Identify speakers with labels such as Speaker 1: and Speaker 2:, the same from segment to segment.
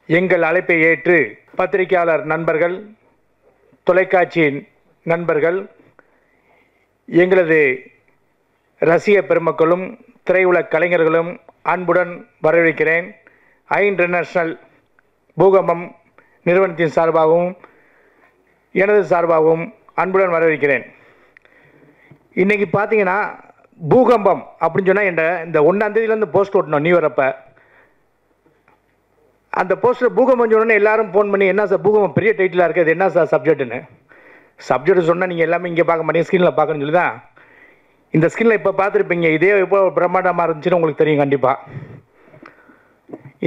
Speaker 1: எங்கள் அழைப்பை ஏற்று பத்திரிகையாளர் நண்பர்கள், தொலைக்காட்சியின் நண்பர்கள், எங்களது ரசிக பெருமக்களும் திரையுலக கலைஞர்களும் அன்புடன் வரவேற்கிறேன். இன்டர்நேஷனல் பூகம்பம் நிறுவனத்தின் சார்பாகவும் எனது சார்பாகவும் அன்புடன் வரவேற்கிறேன். இன்றைக்கி பார்த்தீங்கன்னா பூகம்பம் அப்படின்னு சொன்னால் இந்த 1ஆம் தேதியிலேருந்து போஸ்ட் ஓட்டணும் நியூ இயர் அப்போ. அந்த போஸ்டர் பூகம்பம் சொன்னோன்னே எல்லாரும் ஃபோன் பண்ணி என்ன சார் பூகம்பம் பெரிய டைட்டிலாக இருக்குது, அது என்ன சார் சப்ஜெக்ட்டுன்னு. சப்ஜெக்ட் சொன்னால் நீங்கள் எல்லாமே இங்கே பார்க்க மாட்டீங்க, ஸ்க்ரீனில் பார்க்கணும்னு சொல்லி தான் இந்த ஸ்க்ரீனில் இப்போ பார்த்துருப்பீங்க. இதே இப்போ பிரம்மாண்டமாக இருந்துச்சுன்னு உங்களுக்கு தெரியும் கண்டிப்பாக.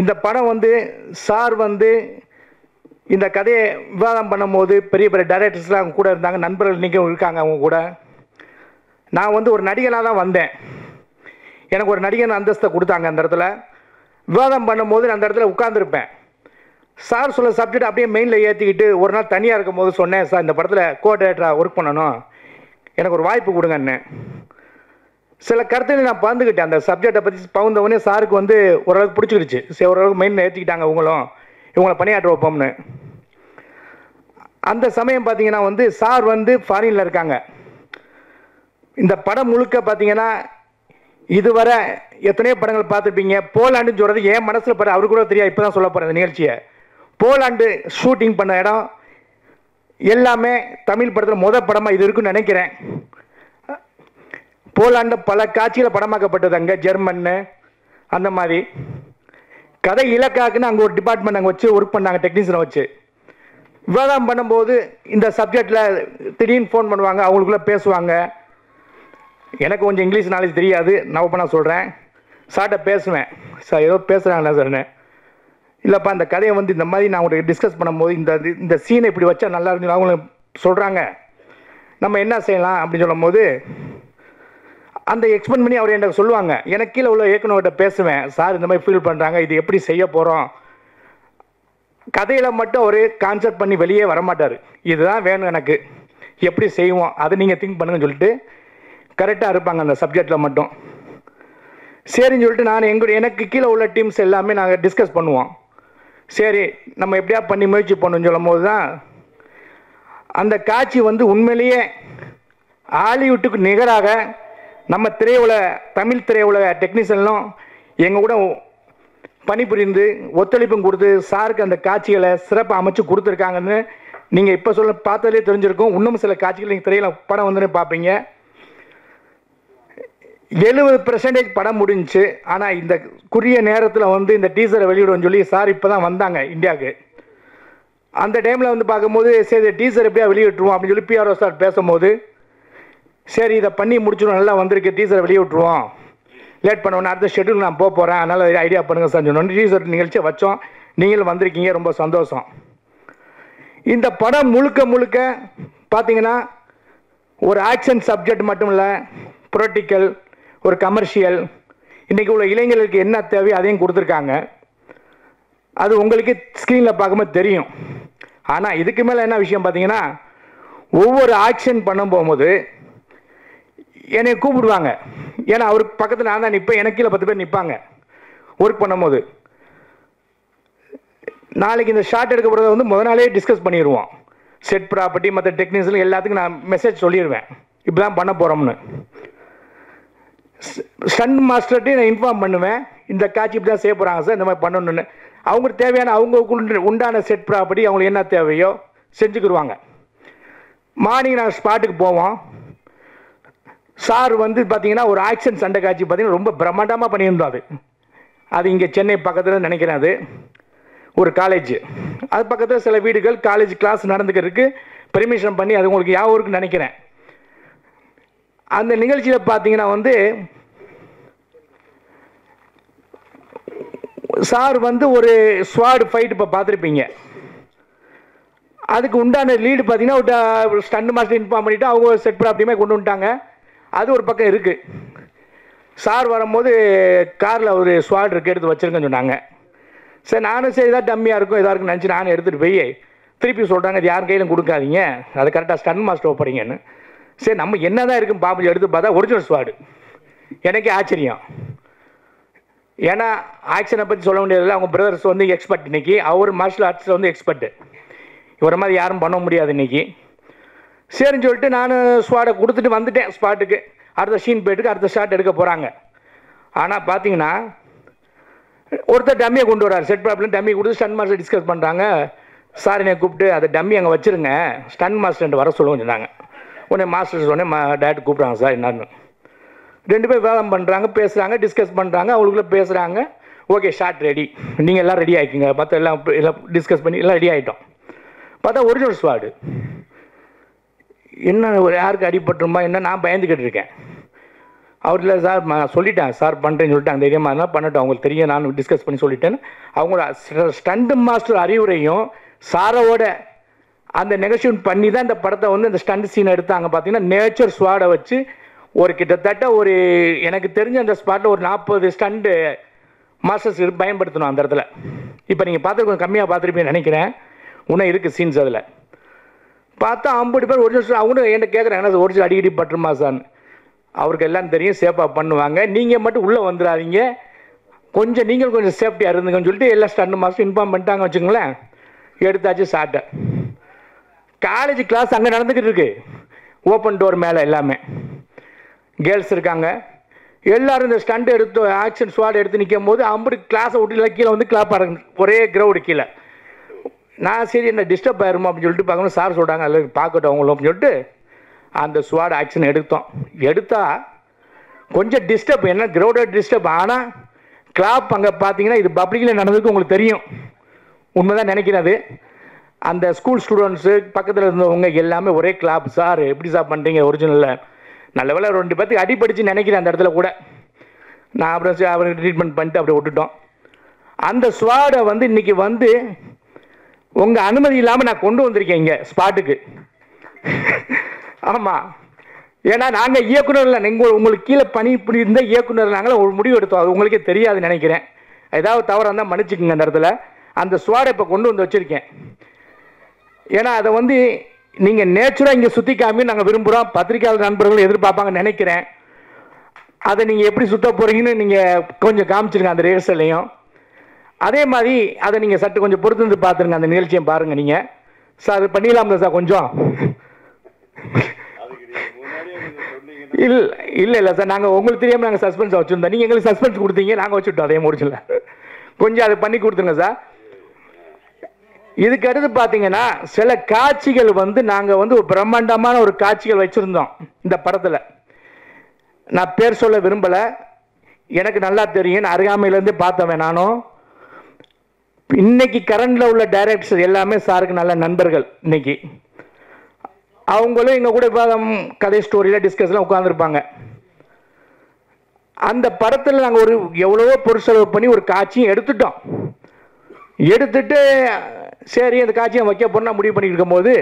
Speaker 1: இந்த படம் சார் இந்த கதையை விவாதம் பண்ணும்போது பெரிய பெரிய டைரக்டர்ஸ்லாம் அவங்க கூட இருந்தாங்க, நண்பர்கள் இன்றைக்கும் இருக்காங்க அவங்க கூட. நான் ஒரு நடிகனாக தான் வந்தேன். எனக்கு ஒரு நடிகன் அந்தஸ்தை கொடுத்தாங்க. அந்த இடத்துல விவாதம் பண்ணும்போது நான் அந்த இடத்துல உட்காந்துருப்பேன். சார் சொல்ல சப்ஜெக்ட் அப்படியே மெயினில் ஏற்றிக்கிட்டு ஒரு நாள் தனியாக இருக்கும் போது சொன்னேன், சார் இந்த படத்தில் கோ டைரக்டராக ஒர்க் பண்ணணும், எனக்கு ஒரு வாய்ப்பு கொடுங்கன்னு. சில கருத்துக்களை நான் பகிர்ந்துக்கிட்டேன். அந்த சப்ஜெக்டை பற்றி பகுந்தவொடனே சாருக்கு ஓரளவுக்கு பிடிச்சிருச்சு. சரி, ஓரளவுக்கு மெயினில் ஏற்றிக்கிட்டாங்க இவங்களை பணியாற்ற வைப்போம்னு. அந்த சமயம் பார்த்தீங்கன்னா சார் ஃபாரினில் இருக்காங்க. இந்த படம் முழுக்க பார்த்தீங்கன்னா இதுவரை எத்தனையோ படங்கள் பார்த்துருப்பீங்க. போலாண்டுன்னு சொல்கிறது என் மனசில் பாரு, அவருக்கு கூட தெரியாது, இப்போ தான் சொல்ல போகிறேன் இந்த நிகழ்ச்சியை. போலாண்டு ஷூட்டிங் பண்ண இடம் எல்லாமே தமிழ் படத்தில் முதல் படமாக இது இருக்குன்னு நினைக்கிறேன். போலாண்டு பல காட்சியில் படமாக்கப்பட்டது. அங்கே ஜெர்மன்னு அந்த மாதிரி கதை இலக்காக்குன்னு அங்கே ஒரு டிபார்ட்மெண்ட் அங்கே வச்சு ஒர்க் பண்ணாங்க, டெக்னீஷியனை வச்சு. விவாதம் பண்ணும்போது இந்த சப்ஜெக்டில் திடீர்னு ஃபோன் பண்ணுவாங்க, அவங்களுக்குள்ளே பேசுவாங்க. எனக்கு கொஞ்சம் இங்கிலீஷ் நாலேஜ் தெரியாது, நான் இப்போ நான் சொல்கிறேன். சார்கிட்ட பேசுவேன், சார் ஏதோ பேசுகிறாங்களா சார்னு. இல்லைப்பா இந்த கதையை இந்த மாதிரி நான் உங்களுக்கு டிஸ்கஸ் பண்ணும்போது இந்த சீனை இப்படி வச்சா நல்லா இருந்து அவங்களும் சொல்கிறாங்க, நம்ம என்ன செய்யலாம் அப்படின்னு சொல்லும்போது அந்த எக்ஸ்பிளைன் பண்ணி அவர் எனக்கு சொல்லுவாங்க. எனக்கு கீழே உள்ள இயக்குனர்கிட்ட பேசுவேன், சார் இந்த மாதிரி ஃபீல் பண்ணுறாங்க, இது எப்படி செய்ய போகிறோம். கதையில் மட்டும் அவர் கான்செப்ட் பண்ணி வெளியே வரமாட்டார். இதுதான் வேணும் எனக்கு, எப்படி செய்வோம் அதை நீங்கள் திங்க் பண்ணுங்கன்னு சொல்லிட்டு கரெக்டாக இருப்பாங்க அந்த சப்ஜெக்டில் மட்டும். சரின்னு சொல்லிட்டு நான் எனக்கு கீழே உள்ள டீம்ஸ் எல்லாமே நாங்கள் டிஸ்கஸ் பண்ணுவோம். சரி நம்ம எப்படியா பண்ணி முயற்சி பண்ணணும்னு சொல்லும் போது தான் அந்த காட்சி உண்மையிலேயே ஹாலிவுட்டுக்கு நிகராக நம்ம தமிழ் திரையுலக டெக்னீஷியனும் எங்கள் கூட பணிபுரிந்து ஒத்துழைப்பும் கொடுத்து சாருக்கு அந்த காட்சிகளை சிறப்பாக அமைச்சு கொடுத்துருக்காங்கன்னு நீங்கள் இப்போ பார்த்ததுலேயே தெரிஞ்சிருக்கும். இன்னும் சில காட்சிகள் நீங்கள் திரையில் படம் பார்ப்பீங்க. 70% படம் முடிஞ்சிச்சு. ஆனால் இந்த குறுகிய நேரத்தில் இந்த டீசரை வெளியிடுவோன்னு சொல்லி சார் இப்போ தான் வந்தாங்க இந்தியாவுக்கு. அந்த டைமில் பார்க்கும்போது சரி டீசர் எப்படியா வெளியிட்டுருவோம் அப்படின்னு சொல்லி பிஆர்ஓ சார் பேசும்போது, சரி இதை பண்ணி முடிச்சிடும், நல்லா வந்திருக்கு, டீசரை வெளியே விட்டுருவோம், லேட் பண்ண அடுத்த ஷெட்யூல் நான் போகிறேன், அதனால் ஐடியா பண்ணுங்கள் சார் சொன்னோம். டீசர் நிகழ்ச்சியை வச்சோம், நீங்களும் வந்திருக்கீங்க, ரொம்ப சந்தோஷம். இந்த படம் முழுக்க பார்த்தீங்கன்னா ஒரு ஆக்ஷன் சப்ஜெக்ட் மட்டும் இல்லை, பொலிட்டிக்கல், ஒரு கமர்ஷியல், இன்றைக்கி உள்ள இளைஞர்களுக்கு என்ன தேவையோ அதையும் கொடுத்துருக்காங்க. அது உங்களுக்கு ஸ்க்ரீனில் பார்க்கும்போது தெரியும். ஆனால் இதுக்கு மேலே என்ன விஷயம் பார்த்தீங்கன்னா, ஒவ்வொரு ஆக்ஷன் பண்ண போகும்போது என்னை கூப்பிடுவாங்க. ஏன்னா அவருக்கு பக்கத்தில் நான் தான் நிற்பேன், எனக்கு கீழே 10 பேர் நிற்பாங்க ஒர்க் பண்ணும்போது. நாளைக்கு இந்த ஷார்ட் எடுக்க போகிறத முதல் நாளே டிஸ்கஸ் பண்ணிடுவோம். செட் ப்ராப்பர்ட்டி மற்ற டெக்னீஷியன் எல்லாத்துக்கும் நான் மெசேஜ் சொல்லிடுவேன், இப்படி தான் பண்ண போகிறோம்னு. ஸ்டண்ட் மாஸ்டர்கிட்டையும் நான் இன்ஃபார்ம் பண்ணுவேன், இந்த காட்சி இப்படி தான் செய்ய போகிறாங்க சார், இந்த மாதிரி பண்ணணுன்னு. அவங்களுக்கு தேவையான அவங்களுக்கு உண்டான செட் ப்ராப்பர்ட்டி அவங்களுக்கு என்ன தேவையோ செஞ்சுக்கிடுவாங்க. மார்னிங் நாங்கள் ஸ்பாட்டுக்கு போவோம். சார் பார்த்தீங்கன்னா ஒரு ஆக்ஷன் சண்டை காட்சி பார்த்தீங்கன்னா ரொம்ப பிரம்மாண்டமாக பண்ணியிருந்தோம். அது இங்கே சென்னை பக்கத்தில் நினைக்கிறேன். அது ஒரு காலேஜ், அது பக்கத்தில் சில வீடுகள், காலேஜ் கிளாஸ் நடந்துக்கிறதுக்கு பெர்மிஷன் பண்ணி அது உங்களுக்கு யாவும் இருக்குன்னு நினைக்கிறேன். அந்த நிகழ்ச்சியில் பார்த்தீங்கன்னா சார் ஒரு ஸ்வாட் ஃபைட் இப்போ பார்த்துருப்பீங்க. அதுக்கு உண்டான லீடு பார்த்தீங்கன்னா ஒரு ஸ்டண்ட் மாஸ்டர் இன்ஃபார்ம் பண்ணிவிட்டு அவங்க செட் ப்ராப்பர்ட்டியுமே கொண்டு வந்துட்டாங்க. அது ஒரு பக்கம் இருக்குது. சார் வரும்போது காரில் ஒரு ஸ்வாட் இருக்குது, எடுத்து வச்சுருக்கேன்னு சொன்னாங்க. சரி நானும் சரி இதாக டம்மியாக இருக்கும் எதாக இருக்குன்னு நினச்சி நானும் எடுத்துகிட்டு போய் திருப்பி சொல்கிறாங்க, இது யார் கையிலும் கொடுக்காதீங்க, அது கரெக்டாக ஸ்டண்ட் மாஸ்டர் ஒப்படைங்கன்னு. சரி நம்ம என்ன தான் இருக்குன்னு பாம்பு எடுத்து பார்த்தா ஒரிஜினல் ஸ்வாடு. எனக்கே ஆச்சரியம். ஏன்னா ஆக்ஷனை பற்றி சொல்ல முடியாதுல்ல, அவங்க பிரதர்ஸ் வந்து எக்ஸ்பர்ட் இன்றைக்கி, அவர் மார்ஷல் ஆர்ட்ஸில் வந்து எக்ஸ்பர்ட்டு, இவரை மாதிரி யாரும் பண்ண முடியாது இன்றைக்கி. சரின்னு சொல்லிட்டு நான் ஸ்பாட்டை கொடுத்துட்டு வந்துட்டேன். ஸ்பாட்டுக்கு அடுத்த ஷீன் போய்ட்டுக்கு அடுத்த ஷாட் எடுக்க போகிறாங்க. ஆனால் பார்த்தீங்கன்னா ஒருத்தர் டம்மியை கொண்டு வரார், செட் ப்ராப்ளம் டம்மியை கொடுத்து ஸ்டன் மாஸ்டர் டிஸ்கஸ் பண்ணுறாங்க. சார் என்னை கூப்பிட்டு அதை டம்மி அங்கே வச்சுருங்க, ஸ்டன் மாஸ்டர் வர சொல்லுவோம் சொன்னாங்க. உடனே மாஸ்டர் சொன்னேன், டேரக்டர் கூப்பிட்றாங்க சார் என்னன்னு. 2 பேர் வேலை பண்ணுறாங்க, பேசுகிறாங்க, டிஸ்கஸ் பண்ணுறாங்க, அவங்களுக்குள்ளே பேசுகிறாங்க. ஓகே ஷார்ட் ரெடி, நீங்கள் எல்லாம் ரெடி ஆகிக்குங்க, மற்ற எல்லாம் டிஸ்கஸ் பண்ணி எல்லாம் ரெடி ஆகிட்டோம். பார்த்தா ஒரிஜினல் ஸ்வாடு என்ன ஒரு யாருக்கு அடிபட்டுருமா என்ன, நான் பயந்துக்கிட்டு இருக்கேன். அவர்ல சார் நான் சொல்லிட்டேன், சார் பண்ணுறேன்னு சொல்லிட்டு அந்த தைரியமாக இருந்தால் பண்ணட்டும், அவங்களுக்கு தெரியும் நான் டிஸ்கஸ் பண்ணி சொல்லிட்டேன்னு. அவங்களோட ஸ்டண்ட் மாஸ்டர் அறிவுரையும் சாரோட அந்த நெகோஷியேட் பண்ணி தான் இந்த படத்தை வந்து இந்த ஸ்டண்ட் சீனை எடுத்தாங்க. பார்த்தீங்கன்னா நேச்சர் ஸ்வாடை வச்சு ஒரு கிட்டத்தட்ட ஒரு எனக்கு தெரிஞ்ச அந்த ஸ்பாட்டில் ஒரு 40 ஸ்டண்டு மாஸ்டர்ஸ் பயன்படுத்தணும் அந்த இடத்துல. இப்போ நீங்கள் பார்த்து கொஞ்சம் கம்மியாக பார்த்துருப்பீங்கன்னு நினைக்கிறேன், இன்னும் இருக்குது சீன்ஸ் அதில். பார்த்தா 50 பேர் ஒரிஜினல். அவங்களும் என்கிட்ட கேட்குறாங்க என்ன ஒரிஜினல் அடிக்கடி பட்டுருமா சார்னு. அவருக்கு எல்லாம் தெரியும், சேஃபாக பண்ணுவாங்க, நீங்கள் மட்டும் உள்ளே வந்துடாதீங்க, கொஞ்சம் நீங்கள் கொஞ்சம் சேஃப்டியாக இருந்துங்கன்னு சொல்லிட்டு எல்லா ஸ்டண்ட் மாஸ்டர் இன்ஃபார்ம் பண்ணிட்டாங்க வச்சுங்களேன். எடுத்தாச்சு ஷார்ட்டை. காலேஜ் கிளாஸ் அங்கே நடந்துக்கிட்டு இருக்கு, ஓப்பன் டோர் மேலே எல்லாமே கேர்ள்ஸ் இருக்காங்க. எல்லோரும் இந்த ஸ்டண்ட் எடுத்து ஆக்ஷன் ஸ்வாட் எடுத்து நிற்கும் போது 50 கிளாஸை விட்டு கீழே வந்து கிளாப் ஆடுங்க, ஒரே கிரௌடு கீழே. நான் சரி என்ன டிஸ்டர்ப் ஆயிருமா அப்படின்னு சொல்லிட்டு பார்க்கணும். சார் சொல்கிறாங்க அதில் பார்க்கட்டும் அவங்களும் அப்படின்னு சொல்லிட்டு அந்த ஸ்வாட் ஆக்ஷன் எடுத்தோம். எடுத்தால் கொஞ்சம் டிஸ்டர்ப், என்ன கிரௌடட் டிஸ்டர்ப். ஆனால் கிளாப் அங்கே பார்த்தீங்கன்னா இது பப்ளிக்கில் நடந்ததுக்கு உங்களுக்கு தெரியும், உண்மைதான் நினைக்கிறேன். அது அந்த ஸ்கூல் ஸ்டூடெண்ட்ஸு பக்கத்தில் இருந்தவங்க எல்லாமே ஒரே கிளாப். சார் எப்படி சார் பண்ணுறீங்க ஒரிஜினலில், நல்ல வேலை 2 பேர்த்துக்கு அடிபடிச்சு நினைக்கிறேன் அந்த இடத்துல கூட. நான் அப்புறம் அவருக்கு ட்ரீட்மெண்ட் பண்ணிட்டு அப்படியே விட்டுட்டோம். அந்த ஸ்வாடை வந்து இன்றைக்கி வந்து உங்கள் அனுமதி இல்லாமல் நான் கொண்டு வந்திருக்கேன் இங்கே ஸ்பாட்டுக்கு. ஆமாம், ஏன்னா நாங்கள் இயக்குனர் இல்லை, நீங்கள் உங்களுக்கு கீழே பணி இப்படி இருந்தால் இயக்குனர் நாங்கள் ஒரு முடிவு எடுத்தோம், அது உங்களுக்கே தெரியாதுன்னு நினைக்கிறேன். ஏதாவது தவறாக இருந்தால் மன்னிச்சுக்குங்க. அந்த இடத்துல அந்த ஸ்வாடை இப்போ கொண்டு வந்து வச்சுருக்கேன். ஏன்னா அதை வந்து நீங்கள் நேச்சுராக இங்கே சுற்றி காமி நாங்கள் விரும்புகிறோம், பத்திரிகையாளர் நண்பர்களும் எதிர்பார்ப்பாங்கன்னு நினைக்கிறேன். அதை நீங்கள் எப்படி சுற்ற போகிறீங்கன்னு நீங்கள் கொஞ்சம் காமிச்சிருங்க அந்த ரிஹர்சலையும். அதே மாதிரி அதை நீங்கள் சற்று கொஞ்சம் பொறுத்து வந்து பார்த்துருங்க, அந்த நிகழ்ச்சியை பாருங்கள் நீங்கள். சார் அது பண்ணிடலாம்ல சார் கொஞ்சம். இல்லை சார், நாங்கள் உங்களுக்கு தெரியாமல் நாங்கள் சஸ்பென்ஸ் வச்சுருந்தோம், நீங்கள் எங்களுக்கு சஸ்பென்ஸ் கொடுத்தீங்க, நாங்கள் வச்சுட்டோம் அதே முடிச்சில்ல. கொஞ்சம் அதை பண்ணி கொடுத்துருங்க சார். இதுக்கு அடுத்து பார்த்தீங்கன்னா சில காட்சிகள் வந்து நாங்கள் வந்து ஒரு பிரம்மாண்டமான ஒரு காட்சிகள் வச்சுருந்தோம் இந்த படத்தில். நான் பேர் சொல்ல விரும்பலை, எனக்கு நல்லா தெரியும், நான் அருகாமையிலேருந்தே பார்த்தவன் நானும். இன்னைக்கு கரண்டில் உள்ள டைரக்டர்ஸ் எல்லாமே சாருக்கு நல்ல நண்பர்கள். இன்னைக்கு அவங்களும் எங்கள் கூட கதை ஸ்டோரியில் டிஸ்கஸ்லாம் உட்காந்துருப்பாங்க. அந்த படத்தில் நாங்கள் ஒரு எவ்வளவோ பொருட்செலவு பண்ணி ஒரு காட்சியும் எடுத்துட்டோம். எடுத்துட்டு சரி அந்த காட்சியை வைக்க போனால் முடிவு பண்ணிட்டு இருக்கும்போது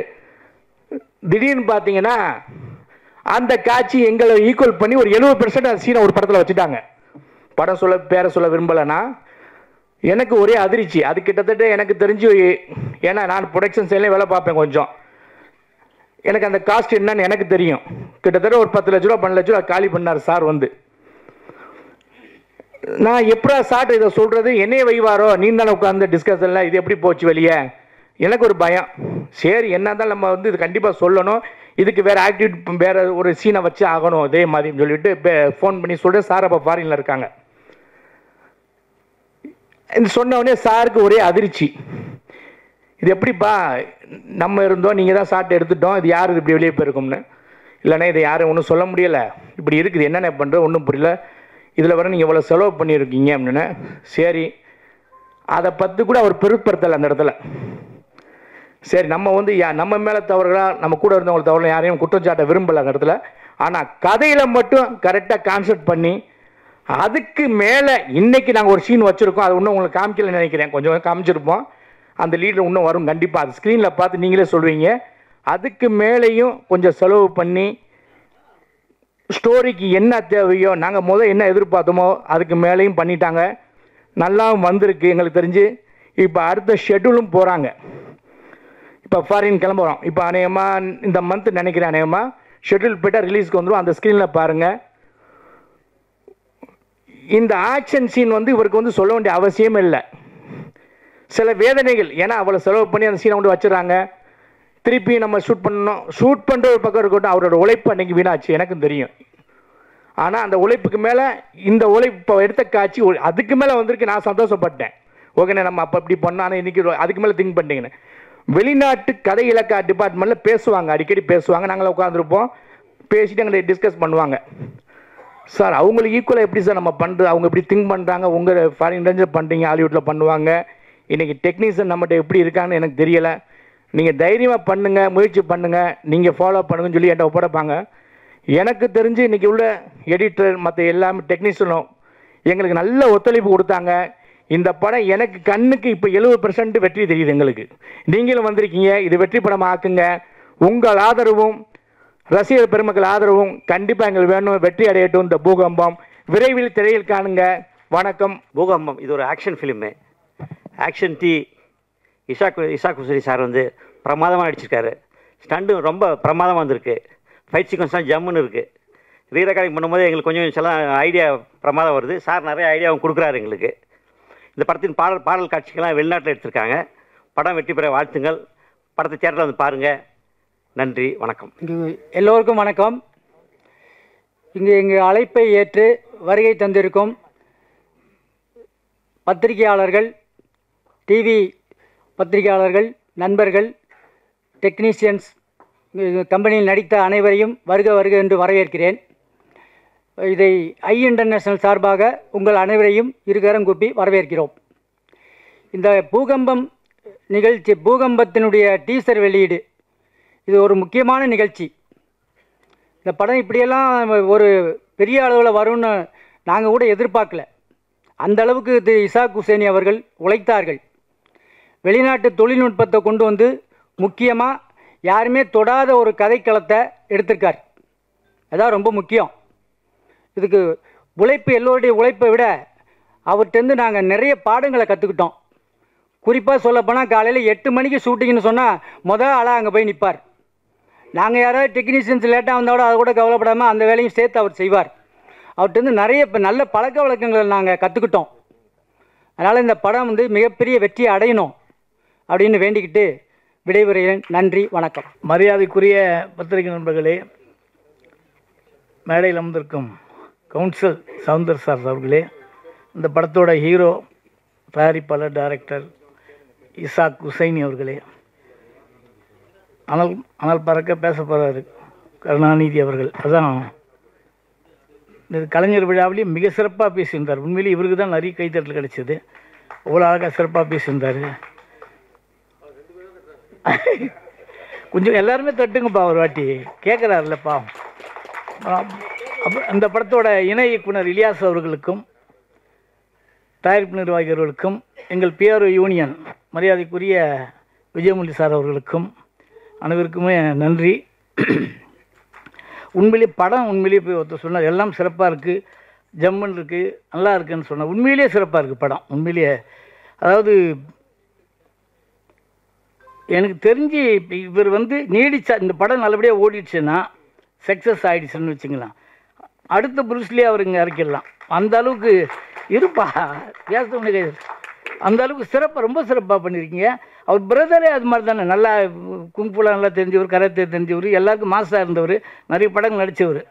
Speaker 1: திடீர்னு பார்த்தீங்கன்னா அந்த காட்சி எங்களை ஈக்குவல் பண்ணி ஒரு 70% அந்த சீனை ஒரு படத்தில் வச்சுட்டாங்க. படம் சொல்ல பேரை சொல்ல விரும்பலைன்னா எனக்கு ஒரே அதிர்ச்சி. அது கிட்டத்தட்ட எனக்கு தெரிஞ்சு, ஏன்னா நான் ப்ரொடக்ஷன் சைட்லேயும் வேலை பார்ப்பேன் கொஞ்சம், எனக்கு அந்த காஸ்ட் என்னன்னு எனக்கு தெரியும். கிட்டத்தட்ட ஒரு 10 லட்ச ரூபா 12 லட்ச ரூபா காலி பண்ணார் சார் வந்து. நான் எப்படா சார் இதை சொல்கிறது, என்னையே வைவாரோ நீ தானே உட்காந்து டிஸ்கஷனில், இது எப்படி போச்சு வெளியே, எனக்கு ஒரு பயம். சரி என்ன இருந்தாலும் நம்ம வந்து இது கண்டிப்பாக சொல்லணும், இதுக்கு வேறு ஆக்டிவிட்டி வேறு ஒரு சீனை வச்சு ஆகணும் அதே மாதிரின்னு சொல்லிட்டு ஃபோன் பண்ணி சொல்கிறேன். சார் அப்போ ஃபாரினில் இருக்காங்க. இந்த சொன்னவொடனே சாருக்கு ஒரே அதிர்ச்சி, இது எப்படிப்பா நம்ம இருந்தோம் நீங்கள் தான் சாட்டை எடுத்துட்டோம், இது யார் இப்படி வெளியே போயிருக்கும்னு. இல்லைன்னா இதை யாரும் ஒன்றும் சொல்ல முடியலை, இப்படி இருக்குது என்னென்ன பண்ணுறது ஒன்றும் புரியல, இதில் வர நீங்கள் இவ்வளோ செலவு பண்ணியிருக்கீங்க அப்படின்னு. சரி அதை பற்றி கூட அவர் பெருப்படுத்தலை அந்த இடத்துல. சரி நம்ம வந்து நம்ம மேலே தவறுகளாக நம்ம கூட இருந்தவங்களை தவறு யாரையும் குற்றச்சாட்டை விரும்பலை அந்த இடத்துல. ஆனால் கதையில் மட்டும் கரெக்டாக கான்செப்ட் பண்ணி அதுக்கு மேலே இன்றைக்கி நாங்கள் ஒரு சீன் வச்சுருக்கோம், அது இன்னும் உங்களுக்கு காமிக்கலன்னு நினைக்கிறேன், கொஞ்சம் காமிச்சிருப்போம். அந்த லீடர் இன்னும் வரும் கண்டிப்பாக, அது ஸ்க்ரீனில் பார்த்து நீங்களே சொல்வீங்க. அதுக்கு மேலேயும் கொஞ்சம் செலவு பண்ணி ஸ்டோரிக்கு என்ன தேவையோ நாங்கள் என்ன எதிர்பார்த்தோமோ அதுக்கு மேலேயும் பண்ணிட்டாங்க. நல்லாவும் வந்திருக்கு எங்களுக்கு தெரிஞ்சு. இப்போ அடுத்த ஷெட்யூலும் போகிறாங்க, இப்போ ஃபாரின் கிளம்புறோம். இப்போ அநேகமாக இந்த மந்த் நினைக்கிறேன், அநேகமாக ஷெட்யூல் போய்ட்டால் ரிலீஸ்க்கு வந்துடும். அந்த ஸ்க்ரீனில் பாருங்கள். இந்த ஆக்ஷன் சீன் வந்து இவருக்கு வந்து சொல்ல வேண்டிய அவசியம் இல்லை. சில வேதனைகள், ஏன்னா அவ்வளோ செலவு பண்ணி அந்த சீனை வந்து வச்சுறாங்க, திருப்பி நம்ம ஷூட் பண்ணணும். ஷூட் பண்ணுற ஒரு பக்கம் இருக்கட்டும், அவரோட உழைப்பு அன்றைக்கி வீணாச்சு, எனக்கும் தெரியும். ஆனால் அந்த உழைப்புக்கு மேலே இந்த உழைப்பு எடுத்த காட்சி அதுக்கு மேலே வந்திருக்கு. நான் சந்தோஷப்பட்டேன். ஓகேண்ணே, நம்ம அப்போ இப்படி பண்ணோம், ஆனால் இன்றைக்கி அதுக்கு மேலே திங்க் பண்ணிட்டீங்கன்னு. வெளிநாட்டு கதை இலக்கா டிபார்ட்மெண்ட்டில் பேசுவாங்க, அடிக்கடி பேசுவாங்க. நாங்களும் உட்காந்துருப்போம், பேசிட்டு எங்களை டிஸ்கஸ் பண்ணுவாங்க. சார் அவங்களுக்கு ஈக்குவலாக எப்படி சார் நம்ம பண்ணுறது, அவங்க எப்படி திங்க் பண்ணுறாங்க, உங்கள் ஃபாரின் ரேஞ்சில் பண்ணுறீங்க, ஹாலிவுட்டில் பண்ணுவாங்க, இன்றைக்கி டெக்னீஷியன் நம்மகிட்ட எப்படி இருக்கான்னு எனக்கு தெரியலை, நீங்கள் தைரியமாக பண்ணுங்கள், முயற்சி பண்ணுங்கள், நீங்கள் ஃபாலோ பண்ணுங்கன்னு சொல்லி என்கிட்ட ஒப்படைப்பாங்க. எனக்கு தெரிஞ்சு இன்றைக்கி உள்ள எடிட்டர் மற்ற எல்லாமே டெக்னீஷியனும் எங்களுக்கு நல்ல ஒத்துழைப்பு கொடுத்தாங்க. இந்த படம் எனக்கு கண்ணுக்கு இப்போ 70% வெற்றி தெரியுது. எங்களுக்கு நீங்களும் வந்திருக்கீங்க, இது வெற்றி படம் ஆக்குங்க. உங்கள் ஆதரவும் ரசிகர் பெருமக்கள் ஆதரவும் கண்டிப்பாக எங்களுக்கு வேணும். வெற்றி அடையட்டும் இந்த பூகம்பம். விரைவில் திரையில் காணுங்க. வணக்கம்.
Speaker 2: பூகம்பம் இது ஒரு action film. Action Isaac Hussaini sir வந்து பிரமாதமாக நடிச்சிருக்காரு. ஸ்டண்டு ரொம்ப பிரமாதமாக வந்திருக்கு. ஃபைட் சீக்வன்ஸ்லாம் ஜம்முன்னு இருக்குது. ரீரெக்கார்டிங் பண்ணும்போது எங்களுக்கு கொஞ்சம் சில ஐடியா பிரமாதம் வருது. சார் நிறைய ஐடியாவும் கொடுக்குறாரு எங்களுக்கு. இந்த படத்தின் பாடல் காட்சிகள்லாம் வெளிநாட்டில் எடுத்திருக்காங்க. படம் வெற்றி பெற வாழ்த்துங்கள். படத்தை தியேட்டரில் வந்து பாருங்கள். நன்றி, வணக்கம்.
Speaker 3: எல்லோருக்கும் வணக்கம். இங்கே எங்கள் அழைப்பை ஏற்று வருகை தந்திருக்கும் பத்திரிகையாளர்கள், டிவி பத்திரிகையாளர்கள், நண்பர்கள், டெக்னீஷியன்ஸ், கம்பெனியில் நடித்த அனைவரையும் வருக வருக என்று வரவேற்கிறேன். இதை ஐ இன்டர்நேஷனல் சார்பாக உங்கள் அனைவரையும் இருகரம் கூப்பி வரவேற்கிறோம். இந்த பூகம்பம் நிகழ்ச்சி, பூகம்பத்தினுடைய டீசர் வெளியீடு, இது ஒரு முக்கியமான நிகழ்ச்சி. இந்த படம் இப்படியெல்லாம் ஒரு பெரிய அளவில் வரும்னு நாங்கள் கூட எதிர்பார்க்கல. அந்த அளவுக்கு திரு இசாக் ஹுசைனி அவர்கள் உழைத்தார்கள். வெளிநாட்டு தொழில்நுட்பத்தை கொண்டு வந்து முக்கியமாக யாருமே தொடாத ஒரு கதைக்களத்தை எடுத்திருக்கார். அதான் ரொம்ப முக்கியம். இதுக்கு உழைப்பு, எல்லோருடைய உழைப்பை விட அவர்கிட்டருந்து நாங்கள் நிறைய பாடங்களை கற்றுக்கிட்டோம். குறிப்பாக சொல்லப்போனால் காலையில் 8 மணிக்கு ஷூட்டிங்னு சொன்னால் ஆளாக அங்கே போய் நிற்பார். நாங்கள் யாராவது டெக்னீஷியன்ஸ் லேட்டாக வந்தால் கூட அதை கூட கவலைப்படாமல் அந்த வேலையும் சேர்த்து அவர் செய்வார். அவர்கிட்டருந்து நிறைய நல்ல பழக்க வழக்கங்களை நாங்கள் கற்றுக்கிட்டோம். அதனால் இந்த படம் வந்து மிகப்பெரிய வெற்றியை அடையணும் அப்படின்னு வேண்டிக்கிட்டு விடைபெறுகிறேன். நன்றி, வணக்கம்.
Speaker 1: மரியாதைக்குரிய பத்திரிகை நண்பர்களே, மேடையில் அமர்ந்திருக்கும் கவுன்சில் சவுந்தர் சார் அவர்களே, இந்த படத்தோட ஹீரோ, தயாரிப்பாளர், டைரக்டர் இசாக் ஹுசைனி அவர்களே, ஆனால் பறக்க பேச போகிறாரு கருணாநிதி அவர்கள். அதான் இந்த கலைஞர் விழாவிலேயே மிக சிறப்பாக பேசியிருந்தார். உண்மையிலேயே இவருக்கு தான் நிறைய கைத்தட்டல் கிடைச்சது. அவ்வளோ அழகாக சிறப்பாக பேசியிருந்தார். கொஞ்சம் எல்லாருமே தட்டுங்கப்பா, ஒரு வாட்டி கேட்குறாருல்லப்பா. அப்புறம் அந்த படத்தோட இணை இயக்குனர் இலியாஸ் அவர்களுக்கும், தயாரிப்பு நிர்வாகிகளுக்கும், எங்கள் பிஆர்ஓ யூனியன் மரியாதைக்குரிய விஜயமுரளி சார் அவர்களுக்கும் அனைவருக்குமே நன்றி. உண்மையிலே படம் உண்மையிலேயே போய் ஒருத்தர் சொன்னார், எல்லாம் சிறப்பாக இருக்குது, ஜம்மன் இருக்குது, நல்லா இருக்குன்னு சொன்னார். உண்மையிலேயே சிறப்பாக இருக்குது படம். உண்மையிலேயே அதாவது எனக்கு தெரிஞ்சு இவர் வந்து நீடிச்சா இந்த படம் நல்லபடியாக ஓடிடுச்சுன்னா, சக்ஸஸ் ஆகிடுச்சுன்னு வச்சுக்கலாம், அடுத்த புருஸ்லேயே அவர் இங்கே இறக்கிடலாம். அந்த அளவுக்கு இருப்பா பேச, அந்த அளவுக்கு சிறப்பாக, ரொம்ப சிறப்பாக பண்ணியிருக்கீங்க. அவர் பிரதரே அது மாதிரி தானே, நல்லா கும்புலாம் நல்லா தெரிஞ்சவர், கராத்தே தெரிஞ்சவர், எல்லாருக்கும் மாசாக இருந்தவர், நிறைய படங்கள் நடித்தவர்.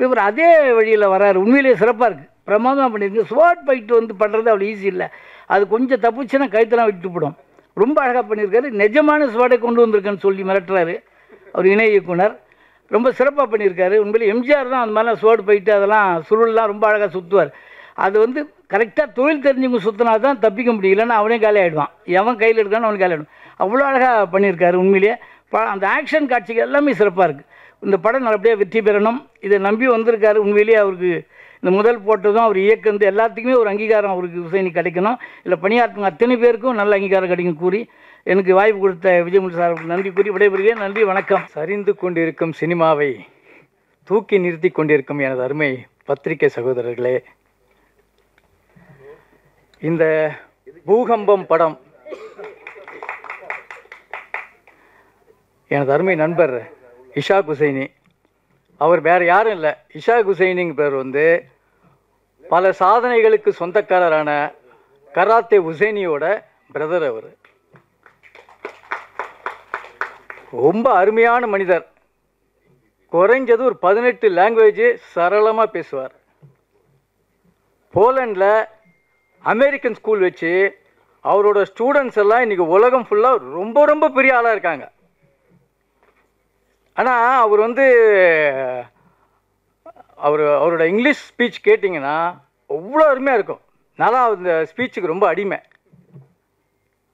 Speaker 1: இவர் அதே வழியில் வராரு. உண்மையிலேயே சிறப்பாக இருக்குது, பிரமாதமாக பண்ணியிருக்கு. ஸ்வாட் ஃபைட்டு வந்து பண்ணுறது அவ்வளோ ஈஸி இல்லை. அது கொஞ்சம் தப்புச்சுன்னா கைத்தெல்லாம் விட்டு போடும். ரொம்ப அழகாக பண்ணியிருக்காரு. நிஜமான ஸ்வாட்டை கொண்டு வந்திருக்கேன்னு சொல்லி மிரட்டுறாரு அவர் இணை இயக்குனர். ரொம்ப சிறப்பாக பண்ணியிருக்காரு. உண்மையிலே எம்ஜிஆர் தான் அந்த மாதிரிலாம் ஸ்வாட் ஃபைட்டு அதெல்லாம் சுருள்லாம் ரொம்ப அழகாக சுற்றுவார். அது வந்து கரெக்டாக தொழில் தெரிஞ்சவங்க சுற்றினா தான் தப்பிக்க முடியும், இல்லைன்னா அவனே காலி ஆகிடுவான். எவன் கையில் எடுக்கான்னு அவனுக்கு காலி ஆகிடும். அவ்வளோ அழகாக பண்ணியிருக்காரு. உண்மையிலேயே அந்த ஆக்ஷன் காட்சிகள் எல்லாமே சிறப்பாக இருக்குது. இந்த படம் நல்லபடியாக வெற்றி பெறணும், இதை நம்பி வந்திருக்காரு. உண்மையிலேயே அவருக்கு இந்த முதல் போட்டதும் அவர் இயக்குந்து எல்லாத்துக்குமே ஒரு அங்கீகாரம் அவருக்கு ஹுசைனி கிடைக்கணும். இல்லை பணியாற்றுங்க அத்தனை பேருக்கும் நல்ல அங்கீகாரம் கிடைக்கும் கூறி எனக்கு வாய்ப்பு கொடுத்த விஜயமுரளி சார் நன்றி கூறி விடைபெறுகிறேன். நன்றி, வணக்கம்.
Speaker 4: சரிந்து கொண்டிருக்கும் சினிமாவை தூக்கி நிறுத்தி கொண்டிருக்கும் எனது அருமை பத்திரிகை சகோதரர்களே, இந்த பூகம்பம் படம் எனது அருமை நண்பர் இஷாக் ஹுசைனி, அவர் வேறு யாரும் இல்லை. இஷாக் ஹுசைனிங்க பேர் வந்து பல சாதனைகளுக்கு சொந்தக்காரரான கராத்தே உசேனியோட பிரதர் அவர். ரொம்ப அருமையான மனிதர். குறைஞ்சது ஒரு 18 லாங்குவேஜ் சரளமாக பேசுவார். போலண்டில் அமெரிக்கன் ஸ்கூல் வச்சு அவரோட ஸ்டூடெண்ட்ஸ் எல்லாம் இன்றைக்கி உலகம் ஃபுல்லாக ரொம்ப ரொம்ப பெரிய ஆளாக இருக்காங்க. ஆனால் அவர் வந்து அவரோட இங்கிலீஷ் ஸ்பீச் கேட்டிங்கன்னா அவ்வளோ அருமையாக இருக்கும். நல்லா அந்த ஸ்பீச்சுக்கு ரொம்ப அடிமை.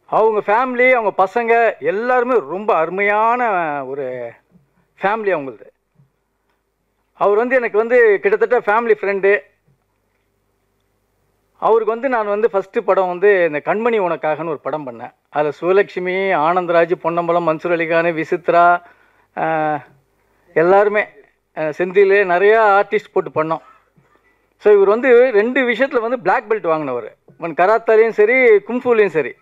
Speaker 4: அவங்க ஃபேமிலி, அவங்க பசங்க எல்லாருமே ரொம்ப அருமையான ஒரு ஃபேமிலி அவங்களது. அவர் வந்து எனக்கு வந்து கிட்டத்தட்ட ஃபேமிலி ஃப்ரெண்டு. அவருக்கு வந்து நான் வந்து ஃபஸ்ட்டு படம் வந்து இந்த கண்மணி உனக்காகன்னு ஒரு படம் பண்ணேன். அதில் சுவலட்சுமி, ஆனந்தராஜ், பொன்னம்பலம், மன்சூர் அலிகான், விசித்ரா எல்லாருமே, செந்தில், நிறையா ஆர்டிஸ்ட் போட்டு பண்ணோம். ஸோ இவர் வந்து 2 விஷயத்தில் வந்து பிளாக் பெல்ட் வாங்கினவர். கராத்தாலையும் சரி, கும்ஃபூலையும் சரி.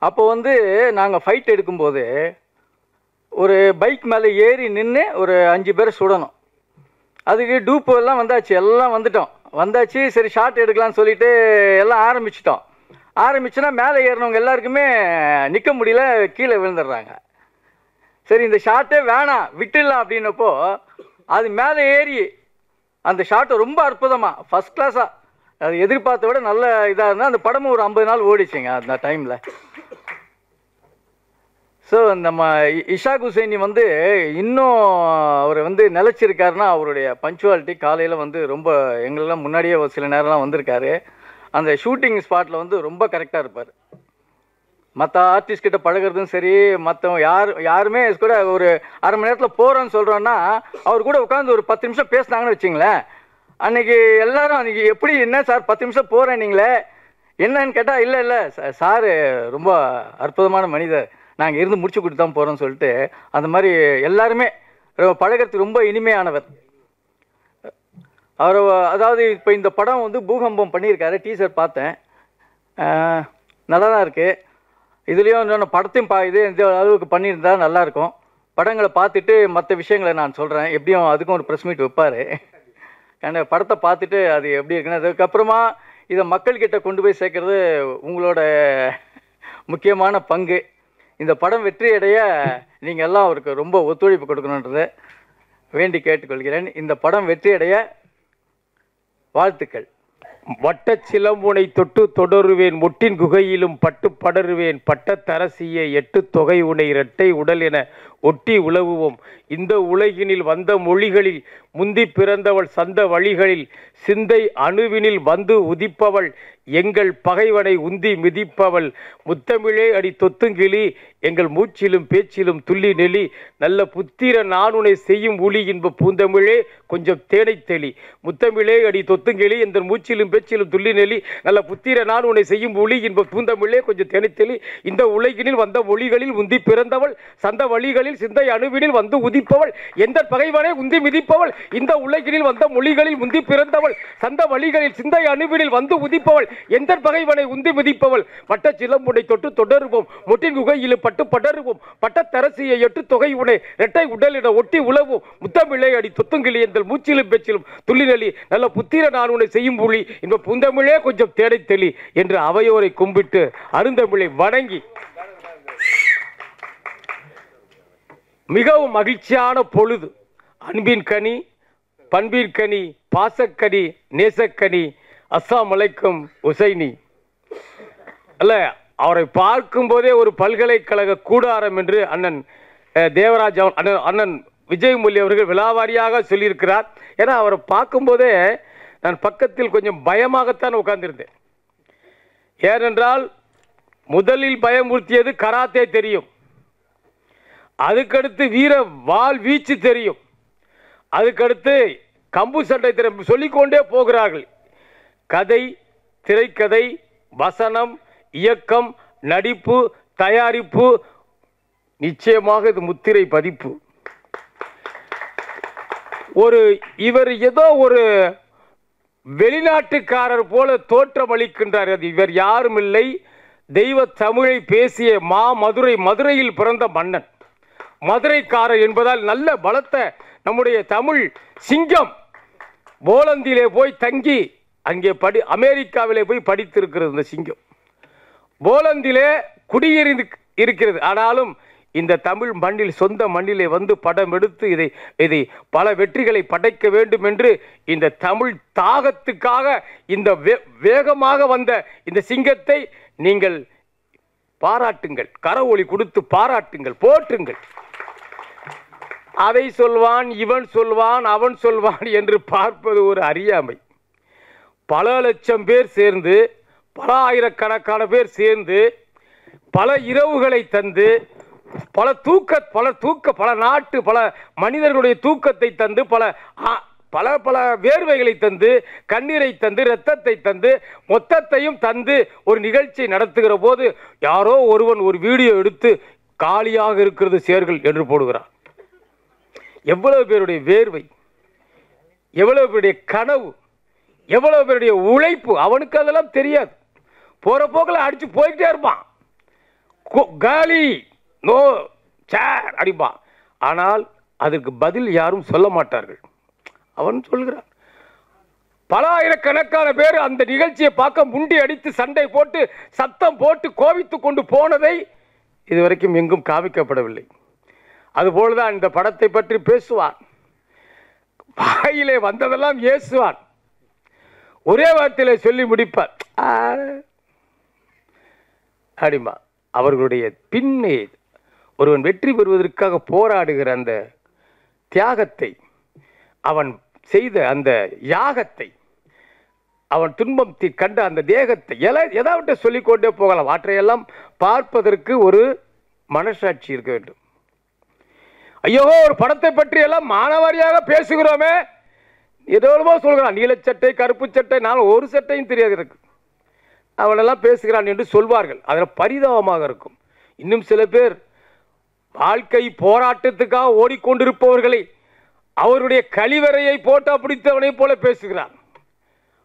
Speaker 4: அப்போ வந்து நாங்கள் ஃபைட் எடுக்கும்போது ஒரு பைக் மேலே ஏறி நின்று ஒரு 5 பேரை சுடணும். அதுக்கு டூப்பு எல்லாம் வந்தாச்சு, எல்லாம் வந்தாச்சு. சரி ஷார்ட் எடுக்கலாம்னு சொல்லிட்டு எல்லாம் ஆரம்பிச்சுன்னா மேலே ஏறினவங்க எல்லாருக்குமே நிற்க முடியல, கீழே விழுந்துடுறாங்க. சரி இந்த ஷார்ட்டே வேணாம் விட்டுடலாம் அப்படின்னப்போ அது மேலே ஏறி அந்த ஷார்ட்டை ரொம்ப அற்புதமாக ஃபஸ்ட் கிளாஸாக, அது எதிர்பார்த்த விட நல்ல இதாக இருந்தால் அந்த படமும் ஒரு 50 நாள் ஓடிச்சுங்க அந்த டைமில். ஸோ நம்ம இஷாக் ஹுசைனி வந்து இன்னும் அவர் வந்து நிலச்சிருக்காருன்னா அவருடைய பஞ்சுவாலிட்டி. காலையில் வந்து ரொம்ப எங்களெல்லாம் முன்னாடியே ஒரு சில நேரம்லாம் வந்திருக்காரு. அந்த ஷூட்டிங் ஸ்பாட்டில் வந்து ரொம்ப கரெக்டாக இருப்பார். மற்ற ஆர்டிஸ்ட் கிட்ட பழகிறதும் சரி, மற்றவங்க யாருமே கூட ஒரு அரை மணி நேரத்தில் போகிறோன்னு சொல்கிறோன்னா அவர் கூட உட்காந்து ஒரு 10 நிமிஷம் பேசினாங்கன்னு வச்சிங்களேன். அன்றைக்கி எல்லாரும் அன்றைக்கி எப்படி என்ன சார் 10 நிமிஷம் போகிறேன் நீங்களே என்னன்னு கேட்டால் இல்லை சார் ரொம்ப அற்புதமான மனிதர், நாங்கள் இருந்து முடிச்சு கொடுத்து தான் போகிறோன்னு சொல்லிட்டு அந்த மாதிரி எல்லாருமே பழகிறதுக்கு ரொம்ப இனிமையானவர் அவர். அதாவது இப்போ இந்த படம் வந்து பூகம்பம் பண்ணியிருக்காரு. டீசர் பார்த்தேன், நல்லா தான் இருக்குது. இதுலேயும் இன்னொன்று படத்தையும் இது இந்த அளவுக்கு பண்ணியிருந்தா நல்லாயிருக்கும். படங்களை பார்த்துட்டு மற்ற விஷயங்களை நான் சொல்கிறேன். எப்படியும் அதுக்கும் ஒரு ப்ரெஸ் மீட் வைப்பார். ஏன்னா படத்தை பார்த்துட்டு அது எப்படி இருக்குன்னு, அதுக்கப்புறமா இதை மக்கள்கிட்ட கொண்டு போய் சேர்க்கறது உங்களோட முக்கியமான பங்கு. இந்த படம் வெற்றி அடைய நீங்கள் எல்லாம் அவருக்கு ரொம்ப ஒத்துழைப்பு கொடுக்கணுன்றதை வேண்டி கேட்டுக்கொள்கிறேன். இந்த படம் வெற்றி அடைய வாழ்த்துக்கள்.
Speaker 5: வட்டச் சிலம்புனை தொட்டு தொடருவேன், மொட்டின் குகையிலும் பட்டு படருவேன், பட்டத்தரசிய 8 தொகை உனை இரட்டை உடல் என ஒட்டி உலவுவோம். இந்த உலகினில் வந்த மொழிகளில் முந்தி பிறந்தவள், சந்த வழிகளில் சிந்தை அணுவினில் வந்து உதிப்பவள், எங்கள் பகைவனை உந்தி மிதிப்பவள், முத்தமிழே அடி தொத்துங்கிளி எங்கள் மூச்சிலும் பேச்சிலும் துள்ளி நெளி, நல்ல புத்திர நானுனை செய்யும் ஒளி இன்ப பூந்தமிழே கொஞ்சம் தேனை தெளி, முத்தமிழே அடி தொத்துங்கிளி எங்கள் மூச்சிலும் பேச்சிலும் துள்ளி நெளி, நல்ல புத்திர நானுனை செய்யும் ஒளி இன்ப பூந்தமிழே கொஞ்சம் தேனை தெளி, இந்த உலகினில் வந்த மொழிகளில் உந்தி பிறந்தவள், சந்த வழிகளில் சிந்தை அணுவினில் வந்து உதிப்பவள், எந்த பகைவனை உந்தி மிதிப்பவள், இந்த உலகினில் வந்த மொழிகளில் உந்தி பிறந்தவள், சந்த வழிகளில் சிந்தை அணுவினில் வந்து உதிப்பவள், எந்த பகைவனை உந்தி மிதிப்பவள், வட்ட சிலம்புனை தொட்டு தொடருவோம், மொட்டின் குகையில் பட்டு படருவோம், பட்டத்தரசியை 8 தொகை உனை இரட்டை உடலிட ஒட்டி உழவோம், முத்தமிழை அடி தொத்துங்கிளி எங்கள் மூச்சிலும் பேச்சிலும் துள்ளினலி, நல்ல புத்திர நான் உன்னை செய்யும் புலி இந்த பூந்தமிழே கொஞ்சம் தேடை தெளி என்று அவையோரை கும்பிட்டு அருந்தமிழை வணங்கி மிகவும் மகிழ்ச்சியான பொழுது. அன்பின் கனி, பண்பின் கனி, பாசக்கனி, நேசக்கனி, அஸ்ஸலாமு அலைக்கும் உசைனி. அல்ல, அவரை பார்க்கும்போதே ஒரு பல்கலைக்கழக கூடாரம் என்று அண்ணன் தேவராஜ் அண்ணன் விஜயமுல்லி அவர்கள் விலாவாரியாக சொல்லியிருக்கிறார். ஏன்னா அவரை பார்க்கும்போதே நான் பக்கத்தில் கொஞ்சம் பயமாகத்தான் உட்கார்ந்திருந்தேன். ஏனென்றால் முதலில் பயமுறுத்தியது கராத்தே தெரியும், அதுக்கடுத்து வீர வாள் வீச்சு தெரியும், அதுக்கடுத்து கம்பு சண்டை தெரியும், சொல்லிக்கொண்டே போகிறார்கள். கதை, திரைக்கதை, வசனம், இயக்கம், நடிப்பு, தயாரிப்பு, நிச்சயமாக இது முத்திரை பதிப்பு. இவர் ஏதோ ஒரு வெளிநாட்டுக்காரர் போல தோற்றம் அளிக்கின்றார். அது இவர் யாரும் இல்லை, தெய்வ தமிழை பேசிய மதுரையில் பிறந்த மன்னன், மதுரைக்காரர் என்பதால் நல்ல பலத்த நம்முடைய தமிழ் சிங்கம் போலந்திலே போய் தங்கி அங்கே அமெரிக்காவிலே போய் படித்திருக்கிறது இந்த சிங்கம். போலந்திலே குடியிருந்து இருக்கிறது. ஆனாலும் இந்த தமிழ் மண்ணில், சொந்த மண்ணிலே வந்து படம் எடுத்து இதை பல வெற்றிகளை படைக்க வேண்டும் என்று இந்த தமிழ் தாகத்துக்காக இந்த வேகமாக வந்த இந்த சிங்கத்தை நீங்கள் பாராட்டுங்கள், கரவொலி கொடுத்து பாராட்டுங்கள், போற்றுங்கள். அதை சொல்வான், இவன் சொல்வான், அவன் சொல்வான் என்று பார்ப்பது ஒரு அறியாமை. பல லட்சம் பேர் சேர்ந்து, பல ஆயிரக்கணக்கான பேர் சேர்ந்து, பல இரவுகளை தந்து, பல நாட்டு பல மனிதர்களுடைய தூக்கத்தை தந்து, பல பல வேர்வைகளை தந்து, கண்ணீரை தந்து, இரத்தத்தை தந்து, மொத்தத்தையும் தந்து ஒரு நிகழ்ச்சி நடத்துகிற போது யாரோ ஒருவன் ஒரு வீடியோ எடுத்து காலியாக இருக்கிறது சேர்கள் என்று போடுகிறான். எவ்வளவு பேருடைய வேர்வை, எவ்வளவு பேருடைய கனவு, எவ்வளவு பேருடைய உழைப்பு, அவனுக்கு அதெல்லாம் தெரியாது. போற போக்கில் அடிச்சு போய்கிட்டே இருப்பான். காலி, நோ சேர் அடிப்பான். ஆனால் அதற்கு பதில் யாரும் சொல்ல மாட்டார்கள். அவன் சொல்கிறான். பல ஆயிரக்கணக்கான பேர் அந்த நிகழ்ச்சியை பார்க்க முண்டி அடித்து சண்டை போட்டு சத்தம் போட்டு கோபித்து கொண்டு போனதை இதுவரைக்கும் எங்கும் காமிக்கப்படவில்லை. அதுபோலதான் இந்த படத்தை பற்றி பேசுவான். வாயிலே வந்ததெல்லாம் ஏசுவான். ஒரே வார்த்தையிலே சொல்லி முடிப்பார் அடிமா. அவர்களுடைய பின்னே ஒருவன் வெற்றி பெறுவதற்காக போராடுகிற அந்த தியாகத்தை, அவன் செய்த அந்த யாகத்தை, அவன் துன்பத்தை கண்ட அந்த தேகத்தை எதாவது சொல்லிக்கொண்டே போகலாம். அவற்றையெல்லாம் பார்ப்பதற்கு ஒரு மனசாட்சி இருக்க வேண்டும். ஐயோ, ஒரு படத்தை பற்றி எல்லாம் மானவாரியாக பேசுகிறோமே, ஏதோ சொல்கிறான். நீலச்சட்டை, கருப்பு சட்டை, நான் ஒரு சட்டையும் தெரியாது இருக்கு, அவனெல்லாம் பேசுகிறான் என்று சொல்வார்கள். அதில் பரிதாபமாக இருக்கும். இன்னும் சில பேர் வாழ்க்கை போராட்டத்துக்காக ஓடிக்கொண்டிருப்பவர்களை அவருடைய கழிவறையை போட்டா பிடித்தவனை போல பேசுகிறான்.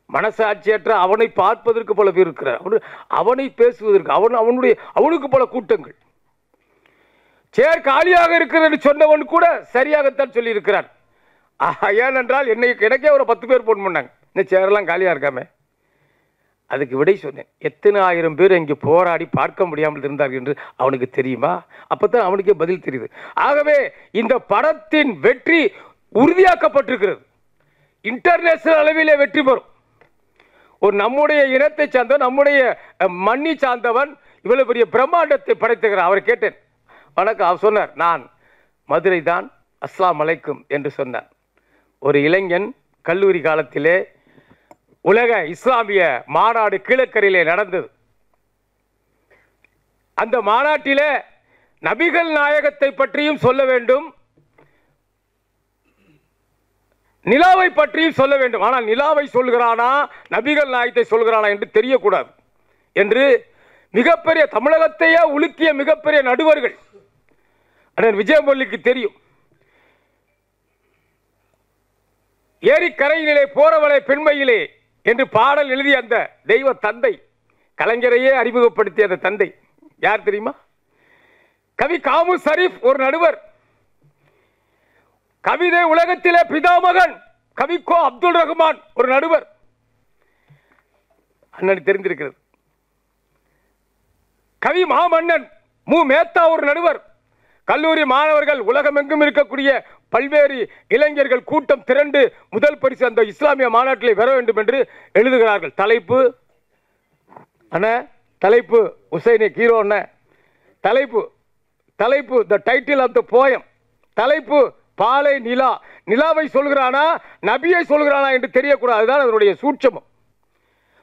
Speaker 5: மனசாட்சியற்ற அவனை பார்ப்பதற்கு போல பேர் இருக்கிறார். அவனை பேசுவதற்கு அவனுக்கு போல கூட்டங்கள். சேர் காலியாக இருக்கிறது சொன்னவன் கூட சரியாகத்தான் சொல்லி இருக்கிறான். ஏனென்றால் எனக்கே ஒரு 10 பேர் போன் பண்ணாங்க, இந்த சேரெல்லாம் காலியா இருக்காம. அதுக்கு விடை சொன்னேன். எத்தனை ஆயிரம் பேர் இங்கே போராடி பார்க்க முடியாமல் இருந்தார்கள் என்று அவனுக்கு தெரியுமா? அப்பதான் அவனுக்கே பதில் தெரியுது. ஆகவே இந்த படத்தின் வெற்றி உறுதியாக்கப்பட்டிருக்கிறது. இன்டர்நேஷனல் அளவிலே வெற்றி பெறும். ஒரு நம்முடைய இனத்தை சார்ந்தவன், நம்முடைய மண்ணி சார்ந்தவன் இவ்வளவு பெரிய பிரம்மாண்டத்தை படைத்துகிறான். அவர் கேட்டேன், வணக்கம். அவர் சொன்னார், நான் மதுரை தான், அஸ்ஸலாமு அலைக்கும் என்று சொன்னார். ஒரு இளைஞன் கல்லூரி காலத்திலே உலக இஸ்லாமிய மாநாடு கீழக்கரையிலே நடந்தது. அந்த மாநாட்டிலே நபிகள் நாயகத்தை பற்றியும் சொல்ல வேண்டும், நிலாவை பற்றியும் சொல்ல வேண்டும். ஆனால் நிலாவை சொல்கிறானா நபிகள் நாயகத்தை சொல்கிறானா என்று தெரியக்கூடாது என்று மிகப்பெரிய தமிழகத்தையே உலுக்கிய மிகப்பெரிய நடுவர்கள் அண்ணன் விஜயமுரளிக்கு தெரியும். ஏரிக்கரையிலே போறவளை பெண்மையிலே என்று பாடல் எழுதிய அந்த தெய்வ தந்தை, கலைஞரையே அறிமுகப்படுத்திய அந்த தந்தை யார் தெரியுமா? கவி காமு ஷரீப் ஒரு நடுவர். கவிதை உலகத்திலே பிதாமகன் கவி கோ அப்துல் ரஹ்மான் ஒரு நடுவர். அண்ணன் தெரிந்திருக்கிறது. கவி மாமன்னன் மு மேத்தா ஒரு நடுவர். கல்லூரி மாணவர்கள், உலகமெங்கும் இருக்கக்கூடிய பல்வேறு இளைஞர்கள் கூட்டம் திரண்டு முதல் பரிசு அந்த இஸ்லாமிய மாநாட்டில் பெற வேண்டும் என்று எழுதுகிறார்கள். தலைப்பு தலைப்பு உசைனி ஹீரோ தலைப்பு தலைப்பு the title of the poem. தலைப்பு பாலை நிலா. நிலாவை சொல்கிறானா நபியை சொல்கிறானா என்று தெரியக்கூடாது. அதுதான் அதனுடைய சூட்சமம்.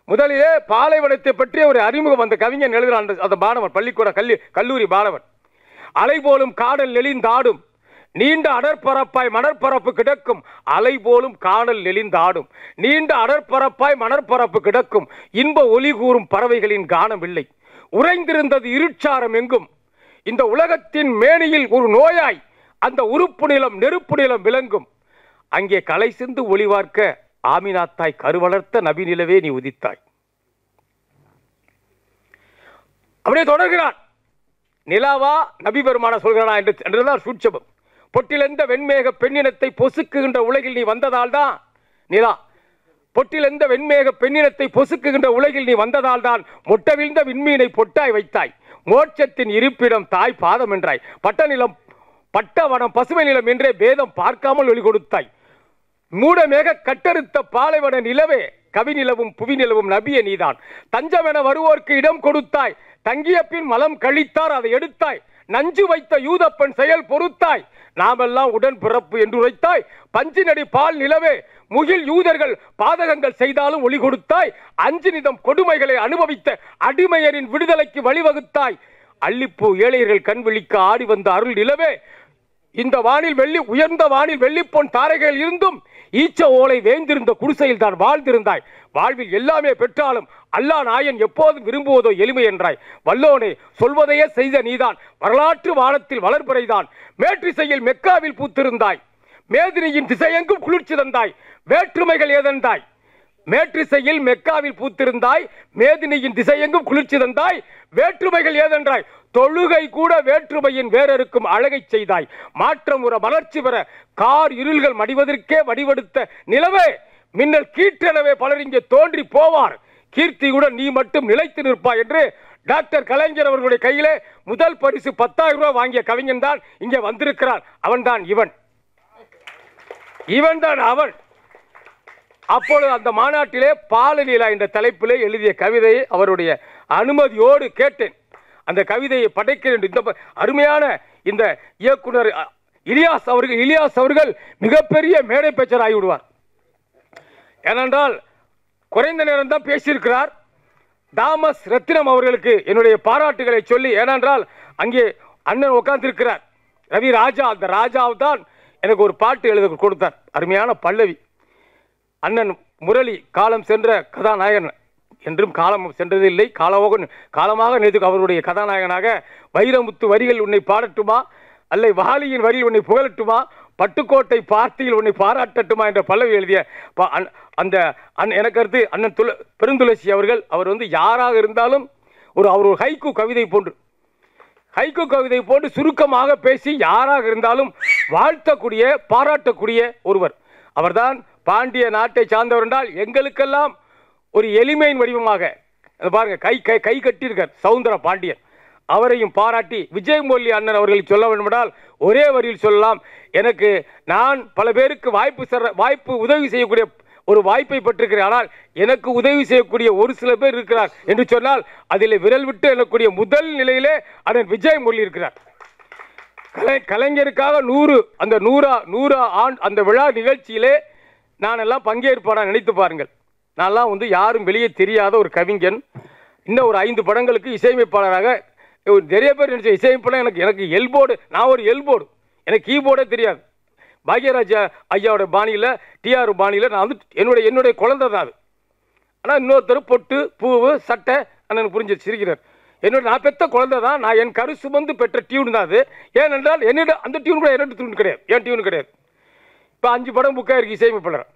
Speaker 5: முதலிலே பாலைவனத்தை பற்றிய ஒரு அறிமுகம் அந்த கவிஞன் எழுதுகிறான். அந்த மாணவன், பள்ளிக்கூட கல்லூரி மாணவன். அலை போலும் காடல் நெளிந்தாடும், நீண்ட அடற்பரப்பாய் மணற்பரப்பு கிடக்கும். அலை போலும் காடல் நெளிந்தாடும், நீண்ட அடற்பரப்பாய் மணற்பரப்பு கிடக்கும். இன்ப ஒலி கூறும் பறவைகளின் கானம் இல்லை. உறைந்திருந்தது இருட்சாரம் எங்கும். இந்த உலகத்தின் மேனியில் ஒரு நோயாய் அந்த உறுப்பு நிலம் நெருப்பு நிலம் விளங்கும். அங்கே களை சிந்து ஒளிவார்க்க ஆமினாத்தாய் கருவளர்த்த நபி நிலவே நீ உதித்தாய். அப்படியே தொடர்கிறான். நிலாவா நபி பெருமான சொல்கிறானா என்றுதான் சூட்சமம். பொட்டிலெந்த வெண்மேக பெண்ணினத்தை பொசுக்குகின்ற உலகில் நீ வந்ததால் தான் நிலா. பொட்டிலெந்த வெண்மேக பெண்ணினத்தை பொசுக்குகின்ற உலகில் நீ வந்ததால் தான் மொட்டவிழ்ந்த விண்மீனை பொட்டாய் வைத்தாய். மோட்சத்தின் இருப்பிடம் தாய் பாதம் என்றாய். பட்டநிலம் பட்டவனம் பசுமை நிலம் என்றே பேதம் பார்க்காமல் ஒளி கொடுத்தாய். மூடமேக கட்டறுத்த பாலைவன நிலவே கவி நிலவும் புவி நிலவும் நபிய நீதான். தஞ்சமென வருவோர்க்கு இடம் கொடுத்தாய். தங்கிய பின் மலம் கழித்தார் அதை எடுத்தாய். நஞ்சு வைத்த யூதப்பன் செயல் பொறுத்தாய். நாமெல்லாம் உடன் பிறப்பு என்று உரைத்தாய். பஞ்சினடி பால் நிலவே முகில் யூதர்கள் பாதகங்கள் செய்தாலும் ஒளி கொடுத்தாய். அஞ்சு நிதம் கொடுமைகளை அனுபவித்த அடிமையரின் விடுதலைக்கு வழிவகுத்தாய். அள்ளிப்பூ ஏழையர்கள் கண் விழிக்க ஆடி வந்த அருள் நிலவே இந்த வானில் உயர்ந்த வானில் வெள்ளிப்பொன் தாரைகள் இருந்தும் ஈச்ச ஓலை வேந்திருந்த குடிசையில் தான் வாழ்ந்திருந்தாய். வாழ்வில் எல்லாமே பெற்றாலும் அல்லா நாயன் எப்போதும் விரும்புவதோ எளிமை என்றாய். வல்லோனே சொல்வதையே செய்த நீதான். வரலாற்று வானத்தில் வளர்பிறைதான். மேற்றிசையில் மெக்காவில் பூத்திருந்தாய். மேதினியின் திசையெங்கும் குளிர்ச்சி தந்தாய். வேற்றுமைகள் ஏதென்றாய். மேற்றிசையில் மெக்காவில் பூத்திருந்தாய். மேதினியின் திசையெங்கும் குளிர்ச்சி தந்தாய். வேற்றுமைகள் ஏதென்றாய். தொழுகை கூட வேற்றுமையின் வேறறுக்கும் அழகை செய்தாய். மாற்றம் உற மலர்ச்சி பெற கார் இருள்கள் மடிவதற்கே வடிவெடுத்த நிலவே மின்னல் கீற்றெனவே பலர் இங்கே தோன்றி போவார். கீர்த்தியுடன் நீ மட்டும் நிலைத்து நிற்பாய் என்று டாக்டர் கலைஞர் அவர்களுடைய கையிலே முதல் பரிசு 10,000 ரூபாய் வாங்கிய கவிஞன் தான் இங்கே வந்திருக்கிறான். அவன்தான் இவன்தான் அவன். அப்பொழுது அந்த மாநாட்டிலே பாலலீலா என்ற தலைப்பிலே எழுதிய கவிதையை அவருடைய அனுமதியோடு கேட்டேன். அந்த கவிதையை படைக்கிறேன். இந்த அருமையான இந்த இயக்குனர் இலியாஸ் அவர்கள் மிகப்பெரிய மேடை பேச்சர் ஆகிவிடுவார். ஏனென்றால் குறைந்த நேரம் தான் பேசியிருக்கிறார். தாமஸ் ரத்தினம் அவர்களுக்கு என்னுடைய பாராட்டுகளை சொல்லி, ஏனென்றால் அங்கே அண்ணன் உட்கார்ந்திருக்கிறார் ரவி ராஜா. அந்த ராஜாவை தான் எனக்கு ஒரு பாட்டு எழுத கொடுத்தார். அருமையான பல்லவி. அண்ணன் முரளி காலம் சென்ற கதாநாயகன் என்றும் காலம் சென்றதில்லை, காலமாக நேற்று அவருடைய கதாநாயகனாக வைரமுத்து வரிகள் உன்னை பாடட்டுமா, அல்லை வாலியின் வரியில் உன்னை புகழட்டுமா, பட்டுக்கோட்டை பார்த்தியில் உன்னை பாராட்டட்டுமா என்ற பல்லவி எழுதிய அந்த எனக்கு அடுத்து அண்ணன் பெருந்துளசி அவர்கள். அவர் யாராக இருந்தாலும் அவர் ஒரு ஹைக்கூ கவிதை போன்று சுருக்கமாக பேசி யாராக இருந்தாலும் வாழ்த்தக்கூடிய பாராட்டக்கூடிய ஒருவர். அவர்தான் பாண்டிய நாட்டை சார்ந்தவர் என்றால் எங்களுக்கெல்லாம் ஒரு எளிமையின் வடிவமாக பாருங்க கை கட்டியிருக்கார் சவுந்தர பாண்டியன். அவரையும் பாராட்டி விஜய் மொழி அண்ணன் அவர்களை சொல்ல வேண்டுமென்றால் ஒரே வரியில் சொல்லலாம். நான் பல பேருக்கு வாய்ப்பு உதவி செய்யக்கூடிய ஒரு வாய்ப்பை பெற்றிருக்கிறேன். ஆனால் எனக்கு உதவி செய்யக்கூடிய ஒரு சில பேர் இருக்கிறார் என்று சொன்னால் அதில் விரல் விட்டு எண்ணக்கூடிய முதல் நிலையிலே அண்ணன் விஜய் மொழி இருக்கிறார். கலைஞருக்காக 100 அந்த விழா நிகழ்ச்சியிலே நான் எல்லாம் பங்கேற்பான நினைத்து பாருங்கள். நான்லாம் யாரும் வெளியே தெரியாத ஒரு கவிஞன். இன்னும் ஒரு 5 படங்களுக்கு இசையமைப்பாளராக நிறைய பேர் நினைச்ச இசையமைப்பாளர். எனக்கு எல்போர்டு, நான் ஒரு எல்போர்டு, எனக்கு கீபோர்டே தெரியாது. பாக்யராஜா ஐயாவோட பாணியில் டிஆர் பாணியில் நான் என்னுடைய குழந்தை தான் அது. ஆனால் இன்னொருத்தர் பொட்டு பூவு சட்டை அண்ணனுக்கு புரிஞ்சு சிரிக்கிறார். நான் பெற்ற குழந்தை தான். நான் என் கரு சுமந்து பெற்ற டியூன் தான் அது. ஏனென்றால் என்னிடம் அந்த டியூன் கூட என்னோட டியூன் கிடையாது, என் டியூன் கிடையாது. இப்போ 5 படம் புக்காக இருக்குது இசையமைப்பாளர்.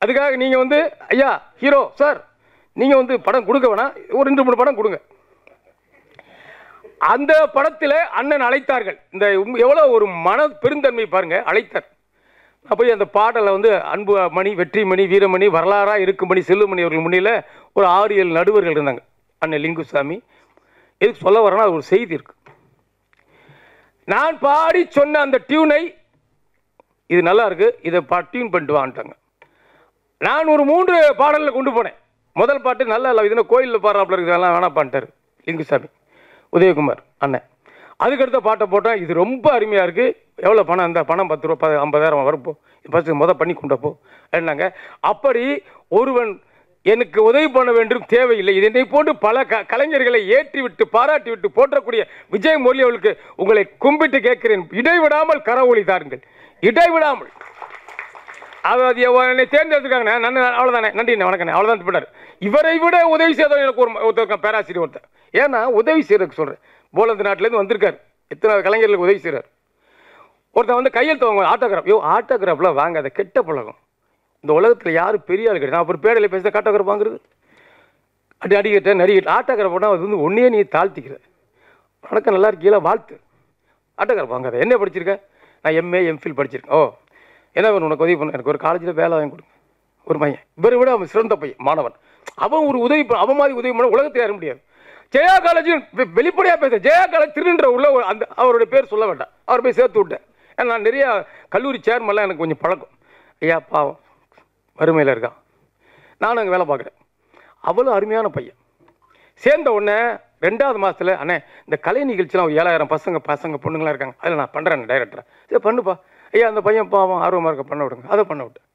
Speaker 5: அதுக்காக நீங்கள் ஐயா ஹீரோ சார் நீங்கள் படம் கொடுக்க வேணாம், ஒரு 2-3 படம் கொடுங்க. அந்த படத்தில் அண்ணன் அழைத்தார்கள். இந்த எவ்வளோ ஒரு மன பெருந்தன்மை பாருங்க, அழைத்தார். அப்போ அந்த பாடலை அன்பு மணி, வெற்றிமணி, வீரமணி, வரலாறாக இருக்குமணி, செல்லுமணி அவர்கள் முன்னில் ஒரு 6-7 நடுவர்கள் இருந்தாங்க. அண்ணன் லிங்குசாமி. எதுக்கு சொல்ல வரேன்னா ஒரு செய்தி இருக்கு. நான் பாடி சொன்ன அந்த டியூனை இது நல்லா இருக்கு, இதை டியூன் பண்ணிட்டு வான்ட்டாங்க. நான் ஒரு 3 பாடலில் கொண்டு போனேன். முதல் பாட்டு நல்லா இல்லை, இதுனா கோயிலில் பாடுறாப்புல இருக்குது, இதெல்லாம் வேணாம் பண்ணிட்டார் லிங்குசாமி உதயகுமார் அண்ணன். அதுக்கடுத்த பாட்டை போட்டால் இது ரொம்ப அருமையாக இருக்குது, எவ்வளோ பணம், அந்த பணம் 10 ரூபா 50,000 வரப்போ ஃபஸ்ட்டு பண்ணி கொண்டப்போ என்னங்க. அப்படி ஒருவன் எனக்கு உதவி பண்ண வேண்டும் தேவையில்லை. இதனை போன்று பல கலைஞர்களை ஏற்றி விட்டு பாராட்டி விட்டு போற்றக்கூடிய விஜய் மொழி அவர்களுக்கு உங்களை கும்பிட்டு கேட்கிறேன், இடைவிடாமல் கரவொலி தாருங்கள், இடைவிடாமல். அதாவது என்னை தேர்ந்தெடுத்துக்காங்க, அவ்வளோதானே, நன்றி வணக்கம், அவ்வளோதான் போட்டார். இவரை விட உதவி செய்தவர் எனக்கு ஒருத்தர் பேராசிரியர் ஒருத்தர். ஏன்னா உதவி செய்யறதுக்கு சொல்கிறேன். போலந்து நாட்டிலேருந்து வந்திருக்காரு, எத்தனை கலைஞர்களுக்கு உதவி செய்கிறார். ஒருத்தன் கையெழுத்து வாங்க ஆட்டோகிராஃப். ஆட்டோகிராஃப்லாம் வாங்க, அதை கெட்ட பழகம். இந்த உலகத்தில் யாரும் பெரிய ஆள் கிடையாது. நான் அப்புறம் பேடையில் பேச ஆட்டோகிராஃப் வாங்குறது அடிக்கிட்ட நடிக்கிட்ட ஆட்டோகிராஃப் போனால் அது ஒன்றே நீ தாழ்த்திக்கிற. வணக்கம் நல்லா இருக்கீங்களா, வாழ்த்து. ஆட்டோகிராஃப் வாங்காத. என்ன படிச்சிருக்கேன்? நான் எம்ஏ எம்ஃபில் படிச்சிருக்கேன். ஓ என்ன வேணும் உனக்கு உதவி பண்ண? எனக்கு ஒரு காலேஜில் வேலை வாங்கி கொடுங்க. ஒரு பையன், இவரை விட அவன் சிறந்த பையன் மாணவன். அவன் ஒரு உதவி, அவன் மாதிரி உதவி பண்ண உலகத்தில் யார முடியாது. ஜெயா காலேஜ் வெளிப்படையாக பேச, ஜெயா காலேஜ் திருன்ற உள்ள அந்த அவருடைய பேர் சொல்ல வேண்டாம், அவர் போய் சேர்த்து விட்டேன். ஏன்னா நான் நிறையா கல்லூரி சேர்மெல்லாம் எனக்கு கொஞ்சம் பழக்கம். ஐயா பாவம் வறுமையில் இருக்கான், நானும் அங்கே வேலை பார்க்குறேன். அவ்வளோ அருமையான பையன். சேர்ந்த உடனே 2வது மாதத்தில் அண்ணே இந்த கலை நிகழ்ச்சிலாம் 7000 பசங்க பொண்ணுங்களாம் இருக்காங்க, அதில் நான் பண்ணுறேன் டைரக்டரை. சரி பண்ணுப்பா. ஐயா அந்த பையன் பாவம் ஆர்வமாக இருக்க, பண்ண விடுங்க. அதை பண்ண விட்டேன்.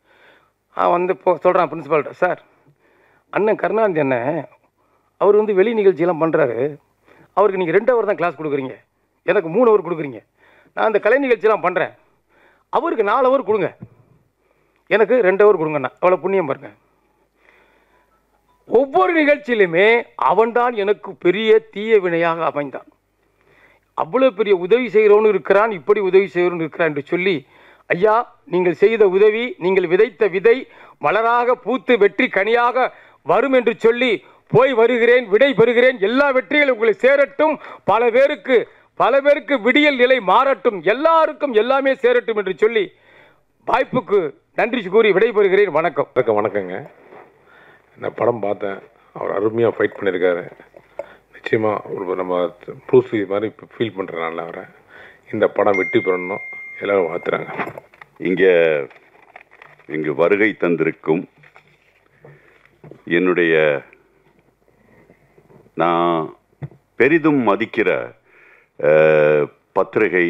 Speaker 5: வந்து இப்போ சொல்கிறான் பிரின்சிபால்கிட்ட, சார் அண்ணன் கருணாநிதி அண்ணன் அவர் வந்து வெளி நிகழ்ச்சியெல்லாம் பண்ணுறாரு, அவருக்கு நீங்கள் 2 ஹவர் தான் கிளாஸ் கொடுக்குறீங்க, எனக்கு 3 ஹவர் கொடுக்குறீங்க. நான் அந்த கலை நிகழ்ச்சியெல்லாம் பண்ணுறேன், அவருக்கு 4 ஹவர் கொடுங்க, எனக்கு 2 ஹவர் கொடுங்கண்ணா. அவ்வளோ புண்ணியம் பாருங்க. ஒவ்வொரு நிகழ்ச்சியிலுமே அவன்தான் எனக்கு பெரிய தீய வினையாக அமைந்தான். அவ்வளோ பெரிய உதவி செய்கிறவனு இருக்கிறான், இப்படி உதவி செய்கிறவனு இருக்கிறான் என்று சொல்லி, ஐயா நீங்கள் செய்த உதவி, நீங்கள் விதைத்த விதை மலராக பூத்து வெற்றி கனியாக வரும் என்று சொல்லி போய் வருகிறேன், விடை பெறுகிறேன். எல்லா வெற்றிகளும் உங்களை சேரட்டும், பல பேருக்கு விடியல் நிலை மாறட்டும், எல்லாருக்கும் எல்லாமே சேரட்டும் என்று சொல்லி வாய்ப்புக்கு நன்றி கூறி விடைபெறுகிறேன். வணக்கம்.
Speaker 6: வணக்கங்க. இந்த படம் பார்த்தேன், அவர் அருமையாக ஃபைட் பண்ணியிருக்காரு. நிச்சயமாக ஒரு நம்ம ப்ரூஸ்லி மாதிரி ஃபீல் பண்ணுறனால அவரை இந்த படம் வெற்றி பெறணும் எல்லோரும் வாழ்த்துறாங்க.
Speaker 7: இங்கு வருகை தந்திருக்கும் என்னுடைய நான் பெரிதும் மதிக்கிற பத்திரிகை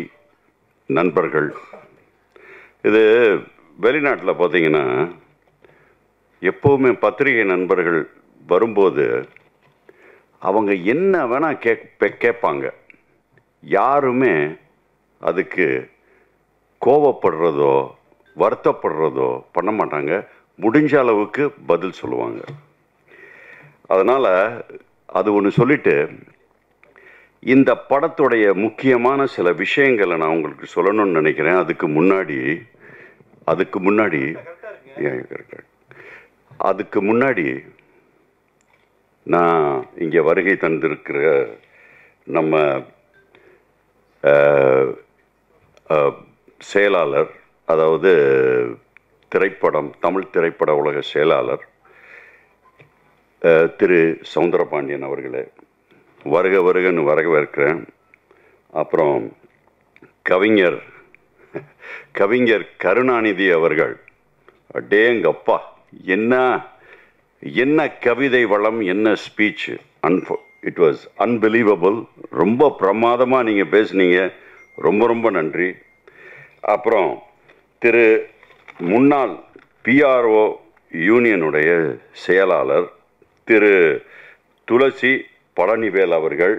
Speaker 7: நண்பர்கள், இது வெளிநாட்டில் பார்த்தீங்கன்னா எப்போவுமே பத்திரிகை நண்பர்கள் வரும்போது அவங்க என்ன வேணால் கேட்பாங்க, யாருமே அதுக்கு கோவப்படுறதோ வருத்தப்படுறதோ பண்ண மாட்டாங்க, முடிஞ்ச அளவுக்கு பதில் சொல்லுவாங்க. அதனால் அது ஒன்று சொல்லிட்டு, இந்த படத்துடைய முக்கியமான சில விஷயங்களை நான் உங்களுக்கு சொல்லணும்னு நினைக்கிறேன். அதுக்கு முன்னாடி நான் இங்கே வருகை தந்திருக்கிற நம்ம செயலாளர், அதாவது தமிழ் திரைப்பட உலக செயலாளர் திரு சௌந்தரபாண்டியன் அவர்களே, வருகன்னு வரவேற்கிறேன். அப்புறம் கவிஞர் கருணாநிதி அவர்கள், டேங்கப்பா என்ன கவிதை வளம், என்ன ஸ்பீச், இட் வாஸ் அன்பிலீவபிள். ரொம்ப பிரமாதமாக நீங்கள் பேசுனீங்க, ரொம்ப நன்றி. அப்புறம் முன்னாள் PRO யூனியனுடைய செயலாளர் திரு துளசி பழனிவேல் அவர்கள்,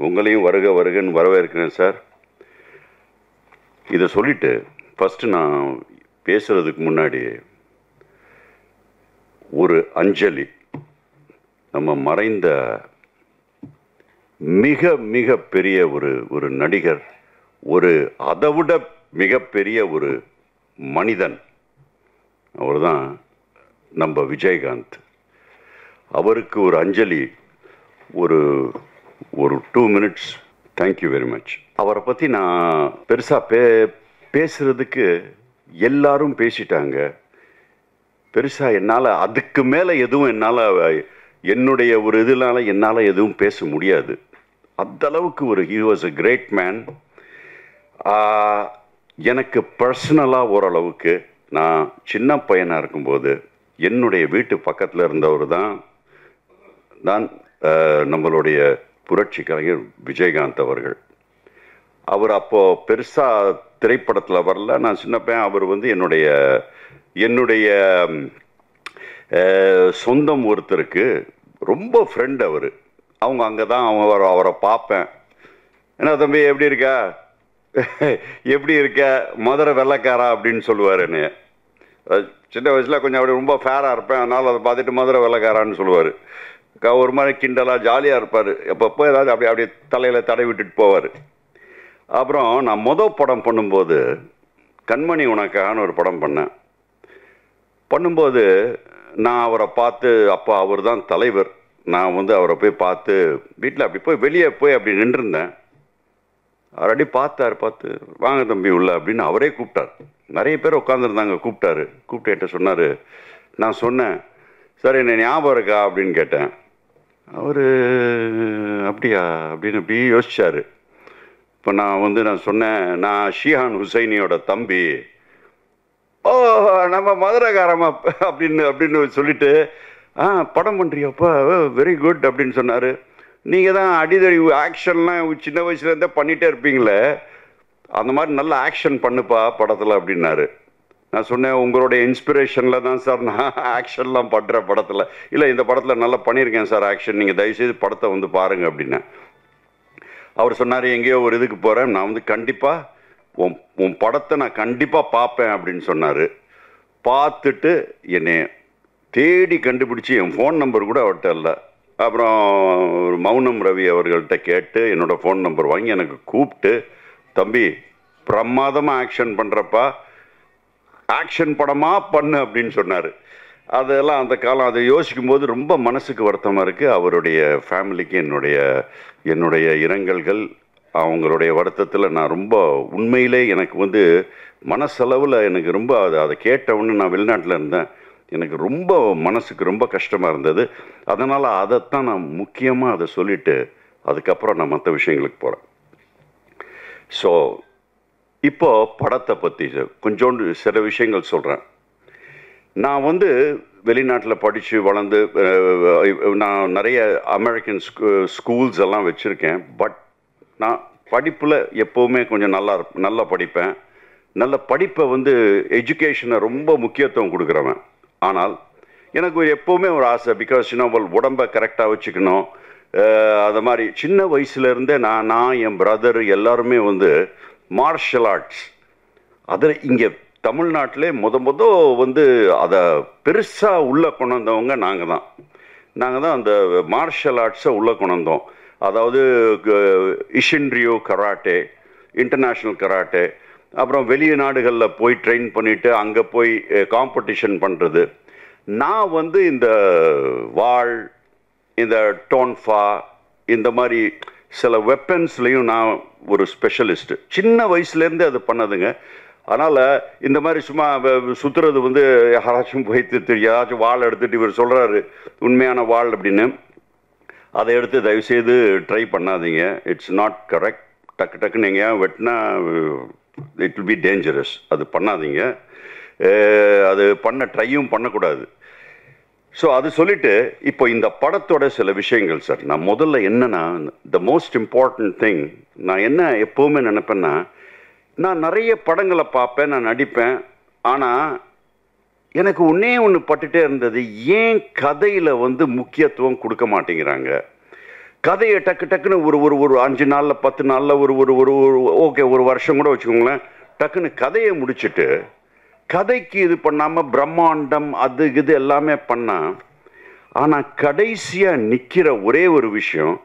Speaker 7: உங்களையும் வருகன்னு வரவேற்கிறேன் சார். இதை சொல்லிட்டு ஃபஸ்ட்டு நான் பேசுகிறதுக்கு முன்னாடி ஒரு அஞ்சலி, நம்ம மறைந்த மிக பெரிய ஒரு நடிகர், அதைவிட மிகப்பெரிய ஒரு மனிதன், அவர்தான் நம்ம விஜயகாந்த். அவருக்கு ஒரு அஞ்சலி, ஒரு 2 minutes. Thank you very much. அவரை பற்றி நான் பெருசாக பேசுகிறதுக்கு எல்லாரும் பேசிட்டாங்க. பெருசாக என்னால் அதுக்கு மேலே எதுவும் என்னுடைய ஒரு என்னால் எதுவும் பேச முடியாது. அந்தளவுக்கு he was a great man. எனக்கு பர்சனலாக ஓரளவுக்கு, நான் சின்ன பையனாக இருக்கும்போது என்னுடைய வீட்டு பக்கத்தில் இருந்தவர் தான் நம்மளுடைய புரட்சி கலைஞர் விஜயகாந்த் அவர்கள். அவர் அப்போது பெருசாக திரைப்படத்தில் வரல, நான் சின்ன பையன். அவர் என்னுடைய சொந்தம் ஒருத்தருக்கு ரொம்ப ஃப்ரெண்ட் அவர். அவங்க அங்கே தான் அவரை பார்ப்பேன். என்ன தம்பி எப்படி இருக்க மதுரை வெள்ளைக்காரா அப்படின்னு சொல்லுவார் என்னைய. சின்ன வயசில் கொஞ்சம் அப்படி ரொம்ப ஃபேராக இருப்பேன், அதனால் அதை பார்த்துட்டு மதுரை வெள்ளைக்காரான்னு சொல்லுவார். ஒரு மாதிரி கிண்டலாக ஜாலியாக இருப்பார். எப்பப்போ ஏதாவது அப்படியே தலையில் தடை விட்டுட்டு போவார். அப்புறம் நான் படம் பண்ணும்போது கண்மணி உனக்கான ஒரு படம் பண்ணும்போது நான் அவரை பார்த்து, அப்போ அவர் தான் தலைவர், நான் அவரை போய் பார்த்து வீட்டில் அப்படி போய் வெளியே போய் அப்படி நின்றுருந்தேன். ஆல்ரெடி பார்த்து வாங்க தம்பி உள்ள அப்படின்னு அவரே கூப்பிட்டார். நிறைய பேர் உட்காந்துருந்தாங்க, கூப்பிட்டு என்கிட்ட சொன்னார், நான் சொன்னேன், சார் என்ன ஞாபகம் இருக்கா அப்படின்னு கேட்டேன். அவர் அப்படியா அப்படின்னு இப்படி யோசிச்சார். இப்போ நான் சொன்னேன், நான் ஷிஹான் ஹுசைனியோட தம்பி. ஓ, நம்ம மதுரைக்காரமா அப்படின்னு சொல்லிட்டு, படம் பண்ணுறியாப்பா, வெரி குட் அப்படின்னு சொன்னார். நீங்கள் தான் அடிதடி ஆக்ஷன்லாம் சின்ன வயசுலேருந்தே பண்ணிகிட்டே இருப்பீங்களே, அந்த மாதிரி நல்ல ஆக்ஷன் பண்ணுப்பா படத்தில் அப்படின்னாரு. நான் சொன்னேன், உங்களுடைய இன்ஸ்பிரேஷனில் தான் சார் நான் ஆக்ஷன்லாம் பண்ணுறேன் படத்தில். இல்லை, இந்த படத்தில் நல்லா பண்ணியிருக்கேன் சார் ஆக்ஷன், நீங்கள் தயவுசெய்து படத்தை வந்து பாருங்கள் அப்படின்னேன். அவர் சொன்னார், எங்கேயோ ஒரு இதுக்கு போகிறேன், நான் வந்து கண்டிப்பாக உன் படத்தை நான் கண்டிப்பாக பார்ப்பேன் அப்படின்னு சொன்னார். பார்த்துட்டு என்னை தேடி கண்டுபிடிச்சி என் ஃபோன் நம்பர் கூட அவர்கிட்ட இல்லை. அப்புறம் மௌனம் ரவி அவர்கள்ட்ட கேட்டு என்னோடய ஃபோன் நம்பர் வாங்கி எனக்கு கூப்பிட்டு, தம்பி பிரமாதமாக ஆக்ஷன் பண்ணுறப்பா, ஆக்ஷன் படமாக பண்ணு அப்படின்னு சொன்னார். அதெல்லாம் அந்த காலம் அதை யோசிக்கும் போது ரொம்ப மனசுக்கு வருத்தமாக இருக்குது. அவருடைய ஃபேமிலிக்கு என்னுடைய இரங்கல்கள். அவங்களுடைய வருத்தத்தில் நான் ரொம்ப உண்மையிலே எனக்கு வந்து மனசளவில் எனக்கு ரொம்ப அதை கேட்டவுன்னு நான் வெளிநாட்டில் இருந்தேன். எனக்கு ரொம்ப மனசுக்கு ரொம்ப கஷ்டமாக இருந்தது. அதனால் அதைத்தான் நான் முக்கியமாக அதை சொல்லிவிட்டு அதுக்கப்புறம் நான் மற்ற விஷயங்களுக்கு போகிறேன். ஸோ இப்போது படத்தை பற்றி கொஞ்சோண்டு சில விஷயங்கள் சொல்கிறேன். நான் வந்து வெளிநாட்டில் படித்து வளர்ந்து நான் நிறைய அமெரிக்கன் ஸ்கூல்ஸ் எல்லாம் வச்சுருக்கேன். பட் நான் படிப்பில் எப்போவுமே கொஞ்சம் நல்லா படிப்பேன். நல்ல படிப்பை வந்து எஜுகேஷனை ரொம்ப முக்கியத்துவம் கொடுக்குறவன். ஆனால் எனக்கு எப்போவுமே ஒரு ஆசை, பிகாஸ் உடம்பை கரெக்டாக வச்சுக்கணும். அது மாதிரி சின்ன வயசுலேருந்தே நான் என் பிரதர் எல்லாருமே வந்து மார்ஷல் ஆர்ட்ஸ், அதில் இங்கே தமிழ்நாட்டிலே வந்து அதை பெருசாக உள்ளே கொண்டு வந்தவங்க நாங்கள் தான் அந்த மார்ஷல் ஆர்ட்ஸை உள்ளே கொண்டு வந்தோம். அதாவது இஷின்ரியோ கராட்டே, இன்டர்நேஷ்னல் கராட்டே, அப்புறம் வெளிநாடுகளில் போய் ட்ரெயின் பண்ணிவிட்டு அங்கே போய் காம்படிஷன் பண்ணுறது. நான் வந்து இந்த வாள், இந்த டோன்ஃபா, இந்த மாதிரி சில வெப்பன்ஸ்லேயும் நான் ஒரு ஸ்பெஷலிஸ்ட்டு. சின்ன வயசுலேருந்து அது பண்ணதுங்க. அதனால் இந்த மாதிரி சும்மா சுற்றுறது வந்து யாராச்சும் போய் யாராச்சும் வாள் எடுத்துகிட்டு இவர் சொல்கிறாரு உண்மையான வாள் அப்படின்னு, அதை எடுத்து தயவுசெய்து ட்ரை பண்ணாதீங்க. It's not correct. டக்குன்னு நீங்கள் வெட்டினா இட் வில் பி டேஞ்சரஸ். அது பண்ணாதீங்க. அது ட்ரையும் பண்ணக்கூடாது. ஸோ அது சொல்லிவிட்டு இப்போ இந்த படத்தோட சில விஷயங்கள் சார். நான் முதல்ல என்னன்னா, த மோஸ்ட் இம்பார்ட்டன்ட் திங், நான் என்ன எப்போவுமே நினைப்பேன்னா, நான் நிறைய படங்களை பார்ப்பேன், நான் நடிப்பேன். ஆனால் எனக்கு ஒன்று பட்டுட்டே இருந்தது, ஏன் கதையில் வந்து முக்கியத்துவம் கொடுக்க மாட்டேங்கிறாங்க. கதையை டக்குன்னு ஒரு 5 நாளில் 10 நாளில் ஒரு ஓகே ஒரு வருஷம் கூட வச்சுக்கோங்களேன், டக்குன்னு கதையை முடிச்சுட்டு கதைக்கு இது பண்ணாமல் பிரம்மாண்டம் அது இது எல்லாமே பண்ணால், ஆனால் கடைசியாக நிற்கிற ஒரே ஒரு விஷயம்,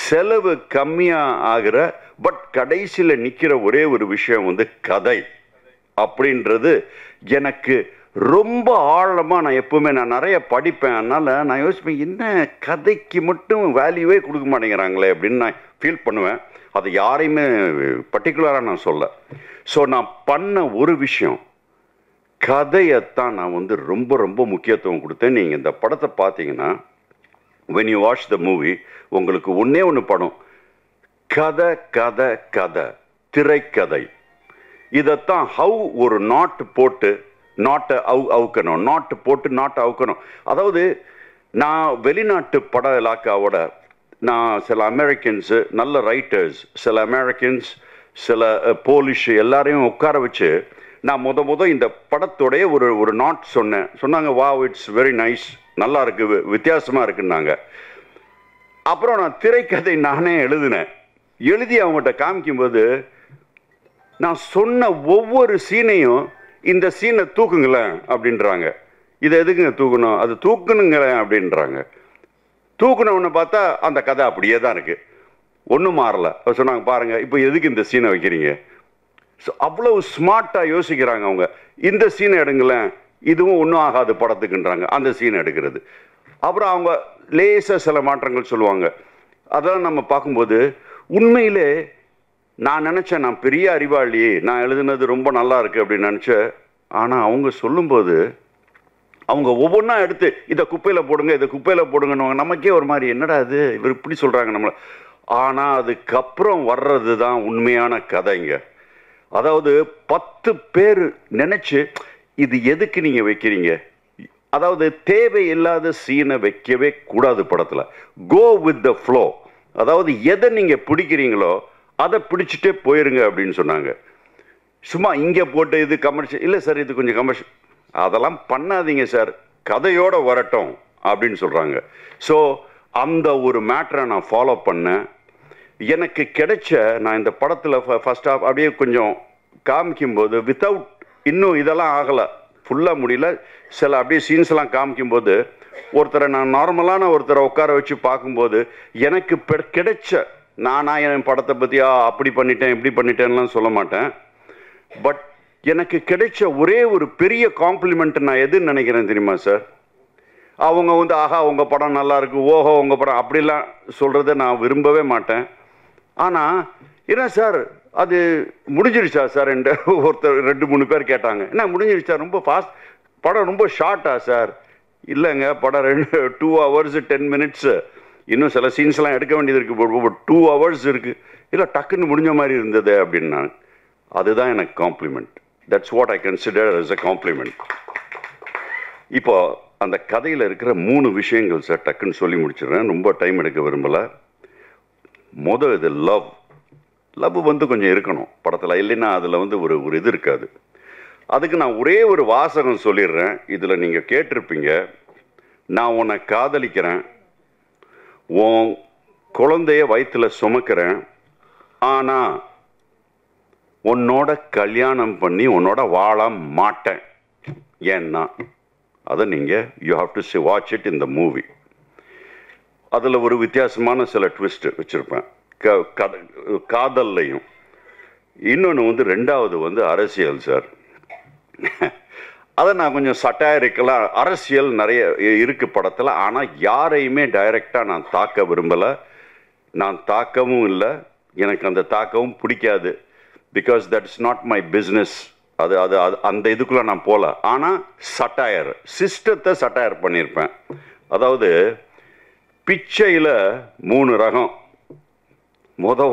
Speaker 7: செலவு கம்மியாக ஆகிற பட் கடைசியில் நிற்கிற ஒரே ஒரு விஷயம் வந்து கதை அப்படின்றது எனக்கு ரொம்ப ஆழமாக. நான் எப்பவுமே நான் நிறைய படிப்பேன், அதனால் நான் யோசிப்பேன், என்ன கதைக்கு மட்டும் வேல்யூவே கொடுக்க மாட்டேங்கிறாங்களே அப்படின்னு நான் ஃபீல் பண்ணுவேன். அது யாரையுமே பர்டிகுலராக நான் சொல்ல. ஸோ நான் பண்ண ஒரு விஷயம், கதையைத்தான் நான் வந்து ரொம்ப ரொம்ப முக்கியத்துவம் கொடுத்தேன். நீங்கள் இந்த படத்தை பார்த்தீங்கன்னா, when you watch the movie, உங்களுக்கு ஒன்று படம் கதை கதை கதை திரைக்கதை. இதைத்தான் ஹவு ஒரு நாட்டு போட்டு நாட்டை அவுக்கணும், நாட்டு போட்டு நாட்டை அவுக்கணும். அதாவது நான் வெளிநாட்டு பட இலாக்காவோட நான் சில அமெரிக்கன்ஸு நல்ல ரைட்டர்ஸ், சில அமெரிக்கன்ஸ், சில போலிஷ் எல்லாரையும் உட்கார வச்சு நான் இந்த படத்தோடைய ஒரு நாட் சொன்னாங்க. வாவ், இட்ஸ் வெரி நைஸ், நல்லா இருக்குது, வித்தியாசமாக இருக்குன்னாங்க. அப்புறம் நான் திரைக்கதை நானே எழுதி அவங்ககிட்ட காமிக்கும்போது, நான் சொன்ன ஒவ்வொரு சீனையும் இந்த சீனை தூக்குங்களேன் அப்படின்றாங்க. இதை எதுக்குங்க தூக்கணும், அது தூக்கணுங்களேன் அப்படின்றாங்க. தூக்கணுன்னு பார்த்தா அந்த கதை அப்படியே தான் இருக்குது, ஒன்றும் மாறலை. சொன்னாங்க, பாருங்கள் இப்போ எதுக்கு இந்த சீனை வைக்கிறீங்க. ஸோ அவ்வளவு ஸ்மார்ட்டாக யோசிக்கிறாங்க அவங்க. இந்த சீனை எடுங்களேன், இதுவும் ஒன்றும் ஆகாது படத்துக்குன்றாங்க, அந்த சீனை எடுக்கிறது. அப்புறம் அவங்க லேசாக சில மாற்றங்கள் சொல்லுவாங்க. அதெல்லாம் நம்ம பார்க்கும்போது உண்மையிலே நான் நினச்சேன், நான் பெரிய அறிவாளி, நான் எழுதுனது ரொம்ப நல்லா இருக்குது அப்படின்னு நினச்சேன். ஆனால் அவங்க சொல்லும்போது அவங்க ஒவ்வொன்றா எடுத்து இதை குப்பையில் போடுங்க, இதை குப்பையில் போடுங்கன்னு நமக்கே ஒரு மாதிரி என்னடா இது இவர் இப்படி சொல்கிறாங்க நம்மளை. ஆனால் அதுக்கப்புறம் வர்றது தான் உண்மையான கதைங்க. அதாவது 10 பேர் நினச்சி இது எதுக்கு நீங்கள் வைக்கிறீங்க, அதாவது தேவையில்லாத சீனை வைக்கவே கூடாது படத்தில். கோ வித் த ஃப்ளோ, அதாவது எதை நீங்கள் பிடிக்கிறீங்களோ அதை பிடிச்சிட்டே போயிருங்க அப்படின்னு சொன்னாங்க. சும்மா இங்கே போட்டு இது கமர்ஷியல் இல்லை சார், இது கொஞ்சம் கமர்ஷியல், அதெல்லாம் பண்ணாதீங்க சார், கதையோடு வரட்டும் அப்படின்னு சொல்கிறாங்க. ஸோ அந்த ஒரு மேட்டரை நான் ஃபாலோ பண்ணேன். எனக்கு கிடைச்ச நான் இந்த படத்தில் ஃபர்ஸ்ட் ஆஃப் அப்படியே கொஞ்சம் காமிக்கும்போது வித்தவுட் இன்னும் இதெல்லாம் ஆகலை, ஃபுல்லாக முடியல, சில அப்படியே சீன்ஸ்லாம் காமிக்கும்போது ஒருத்தரை நான் நார்மலான ஒருத்தரை உட்கார வச்சு பார்க்கும்போது எனக்கு கிடைச்ச, நானா என் படத்தை பற்றியா அப்படி பண்ணிட்டேன் இப்படி பண்ணிட்டேன்லாம் சொல்ல மாட்டேன், பட் எனக்கு கிடைச்ச ஒரே ஒரு பெரிய காம்ப்ளிமெண்ட் நான் எதுன்னு நினைக்கிறேன் தெரியுமா சார்? அவங்க வந்து ஆஹா உங்கள் படம் நல்லா இருக்கு, ஓஹோ உங்கள் படம் அப்படிலாம் சொல்கிறத நான் விரும்பவே மாட்டேன். ஆனால் என்ன சார் அது முடிஞ்சிருச்சா சார் என்று ஒருத்தர் 2-3 பேர் கேட்டாங்க. என்ன முடிஞ்சிருச்சா, ரொம்ப ஃபாஸ்ட் படம், ரொம்ப ஷார்ட்டா சார்? இல்லைங்க, படம் 2 hours 10 minutes, இன்னும் சில சீன்ஸ்லாம் எடுக்க வேண்டியது இருக்குது, 2 hours இருக்குது, இல்லை டக்குன்னு முடிஞ்ச மாதிரி இருந்தது அப்படின்னா அதுதான் எனக்கு compliment. That's what I consider as a compliment. இப்போ அந்த கதையில் இருக்கிற 3 விஷயங்கள் சார் டக்குன்னு சொல்லி முடிச்சிடுறேன், ரொம்ப டைம் எடுக்க விரும்பலை. முதல் இது லவ் வந்து கொஞ்சம் இருக்கணும் படத்தில், இல்லைன்னா அதில் வந்து ஒரு இது இருக்காது. அதுக்கு நான் ஒரே ஒரு வாசகம் சொல்லிடுறேன், இதில் நீங்கள் கேட்டிருப்பீங்க. நான் உன்னை காதலிக்கிறேன், உன் குழந்தைய வயிற்றில் சுமக்கிறேன், ஆனால் உன்னோட கல்யாணம் பண்ணி உன்னோட வாழ மாட்டேன். ஏன்னா அதை நீங்கள் you have to watch it in the movie. அதில் ஒரு வித்தியாசமான சில ட்விஸ்ட் வச்சுருப்பேன் காதல்லையும். இன்னொன்று வந்து 2வது வந்து அரசியல் சார். அதை நான் கொஞ்சம் சட்டாரிக்கலாம், அரசியல் நிறைய இருக்கு படத்தில், ஆனால் யாரையுமே டைரெக்டாக நான் தாக்க விரும்பலை, நான் தாக்கவும் இல்லை, எனக்கு அந்த தாக்கவும் பிடிக்காது. Because that's not my business. அது அது அது அந்த இதுக்குள்ளே நான் போகல. ஆனால் சட்டாயர் சிஸ்டத்தை சட்டாயர் பண்ணியிருப்பேன். அதாவது பிச்சையில் 3 ரகம்.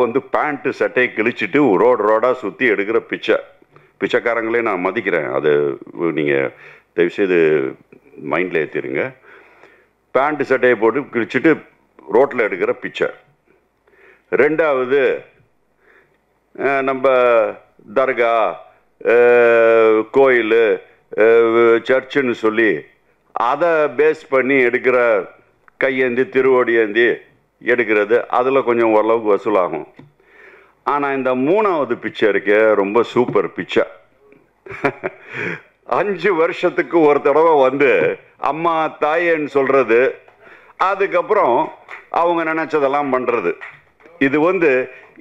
Speaker 7: வந்து பேண்ட்டு சட்டையை கிழிச்சிட்டு ரோடாக சுற்றி எடுக்கிற பிச்சைக்காரங்களே நான் மதிக்கிறேன், அது நீங்கள் தயவுசெய்து மைண்டில் ஏற்றிடுங்க. பேண்ட்டு சட்டையை போட்டு கிழிச்சிட்டு ரோட்டில் எடுக்கிற பிச்சை. 2வது நம்ம தர்கா கோயில் சர்ச்சுன்னு சொல்லி அதை பேஸ் பண்ணி எடுக்கிற கையேந்தி திருவடியேந்தி எடுக்கிறது, அதில் கொஞ்சம் ஓரளவுக்கு வசூலாகும். ஆனால் இந்த 3வது பிச்சை இருக்க ரொம்ப சூப்பர் பிச்சை. 5 வருஷத்துக்கு ஒரு தடவை வந்து அம்மா தாயேன்னு சொல்கிறது, அதுக்கப்புறம் அவங்க நினச்சதெல்லாம் பண்ணுறது. இது வந்து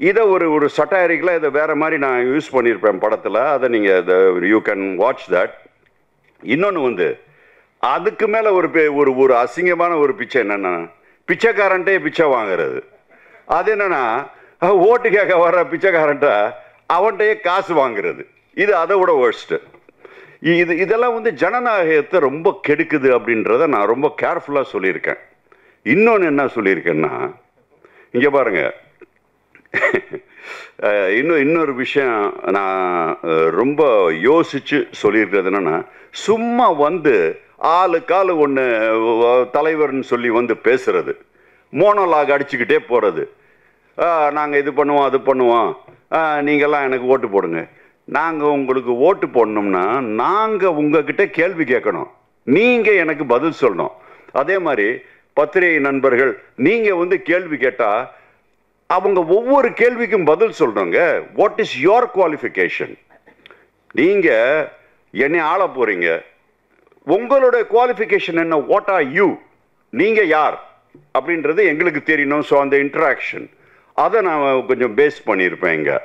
Speaker 7: இதை ஒரு சட்டாரிக்கெலாம் இதை வேறு மாதிரி நான் யூஸ் பண்ணியிருப்பேன் படத்தில், அதை நீங்கள் யூ கேன் வாட்ச் தட். இன்னொன்று வந்து அதுக்கு மேலே ஒரு அசிங்கமான ஒரு பிச்சை என்னென்னா, பிச்சைக்காரன்ட்டே பிச்சை வாங்கிறது. அது என்னென்னா ஓட்டு கேட்க வர்ற பிச்சைக்காரன்ட்ட அவன்கிட்டயே காசு வாங்குறது. இது அதை விட வேர்ஸ்ட்டு. இதெல்லாம் வந்து ஜனநாயகத்தை ரொம்ப கெடுக்குது அப்படின்றத நான் ரொம்ப கேர்ஃபுல்லாக சொல்லியிருக்கேன். இன்னொன்று என்ன சொல்லியிருக்கேன்னா, இங்கே பாருங்க, இன்னொரு விஷயம் நான் ரொம்ப யோசித்து சொல்லியிருக்கிறது என்னென்னா, சும்மா வந்து ஆளுக்கால் ஒன்று தலைவர்னு சொல்லி வந்து பேசுறது, மோனோலாக் அடிச்சுக்கிட்டே போகிறது. நாங்கள் இது பண்ணுவோம் அது பண்ணுவோம், நீங்கள்லாம் எனக்கு ஓட்டு போடுங்க. நாங்கள் உங்களுக்கு ஓட்டு போடணும்னா நாங்கள் உங்ககிட்ட கேள்வி கேட்கணும், நீங்கள் எனக்கு பதில் சொல்லணும். அதே மாதிரி பத்திரிகை நண்பர்கள் நீங்கள் வந்து கேள்வி கேட்டால் அவங்க ஒவ்வொரு கேள்விக்கும் பதில் சொல்கிறோங்க. What is your qualification? நீங்கள் என்னை ஆள போகிறீங்க, உங்களுடைய குவாலிஃபிகேஷன் என்ன? What are you? நீங்கள் யார் அப்படின்றது எங்களுக்கு தெரியணும். ஸோ அந்த இன்ட்ராக்ஷன் அதை நான் கொஞ்சம் பேஸ் பண்ணியிருப்பேன். இங்கே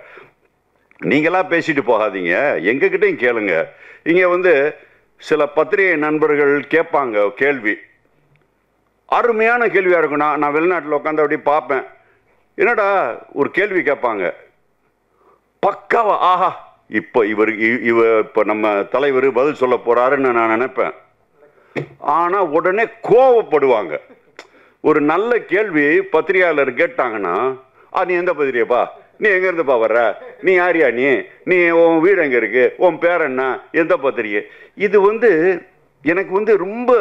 Speaker 7: நீங்களாம் பேசிட்டு போகாதீங்க, எங்ககிட்டையும் கேளுங்க. இங்கே வந்து சில பத்திரிகை நண்பர்கள் கேட்பாங்க கேள்வி, அருமையான கேள்வியாக இருக்கும். நான் வெளிநாட்டில் உட்காந்து அப்படி பார்ப்பேன், என்னடா ஒரு கேள்வி கேட்பாங்க பக்காவா, ஆஹா இப்போ இப்போ நம்ம தலைவர் பதில் சொல்ல போறாருன்னு நான் நினைப்பேன். ஆனால் உடனே கோவப்படுவாங்க. ஒரு நல்ல கேள்வி பத்திரிகையாளர் கேட்டாங்கன்னா, நீ எந்த பத்திரிகைப்பா, நீ எங்க இருந்துப்பா வர்ற, நீ யாரியா, நீ உன் வீடு எங்க இருக்கு, உன் பேர் என்ன, எந்த பத்திரிகை. இது எனக்கு ரொம்ப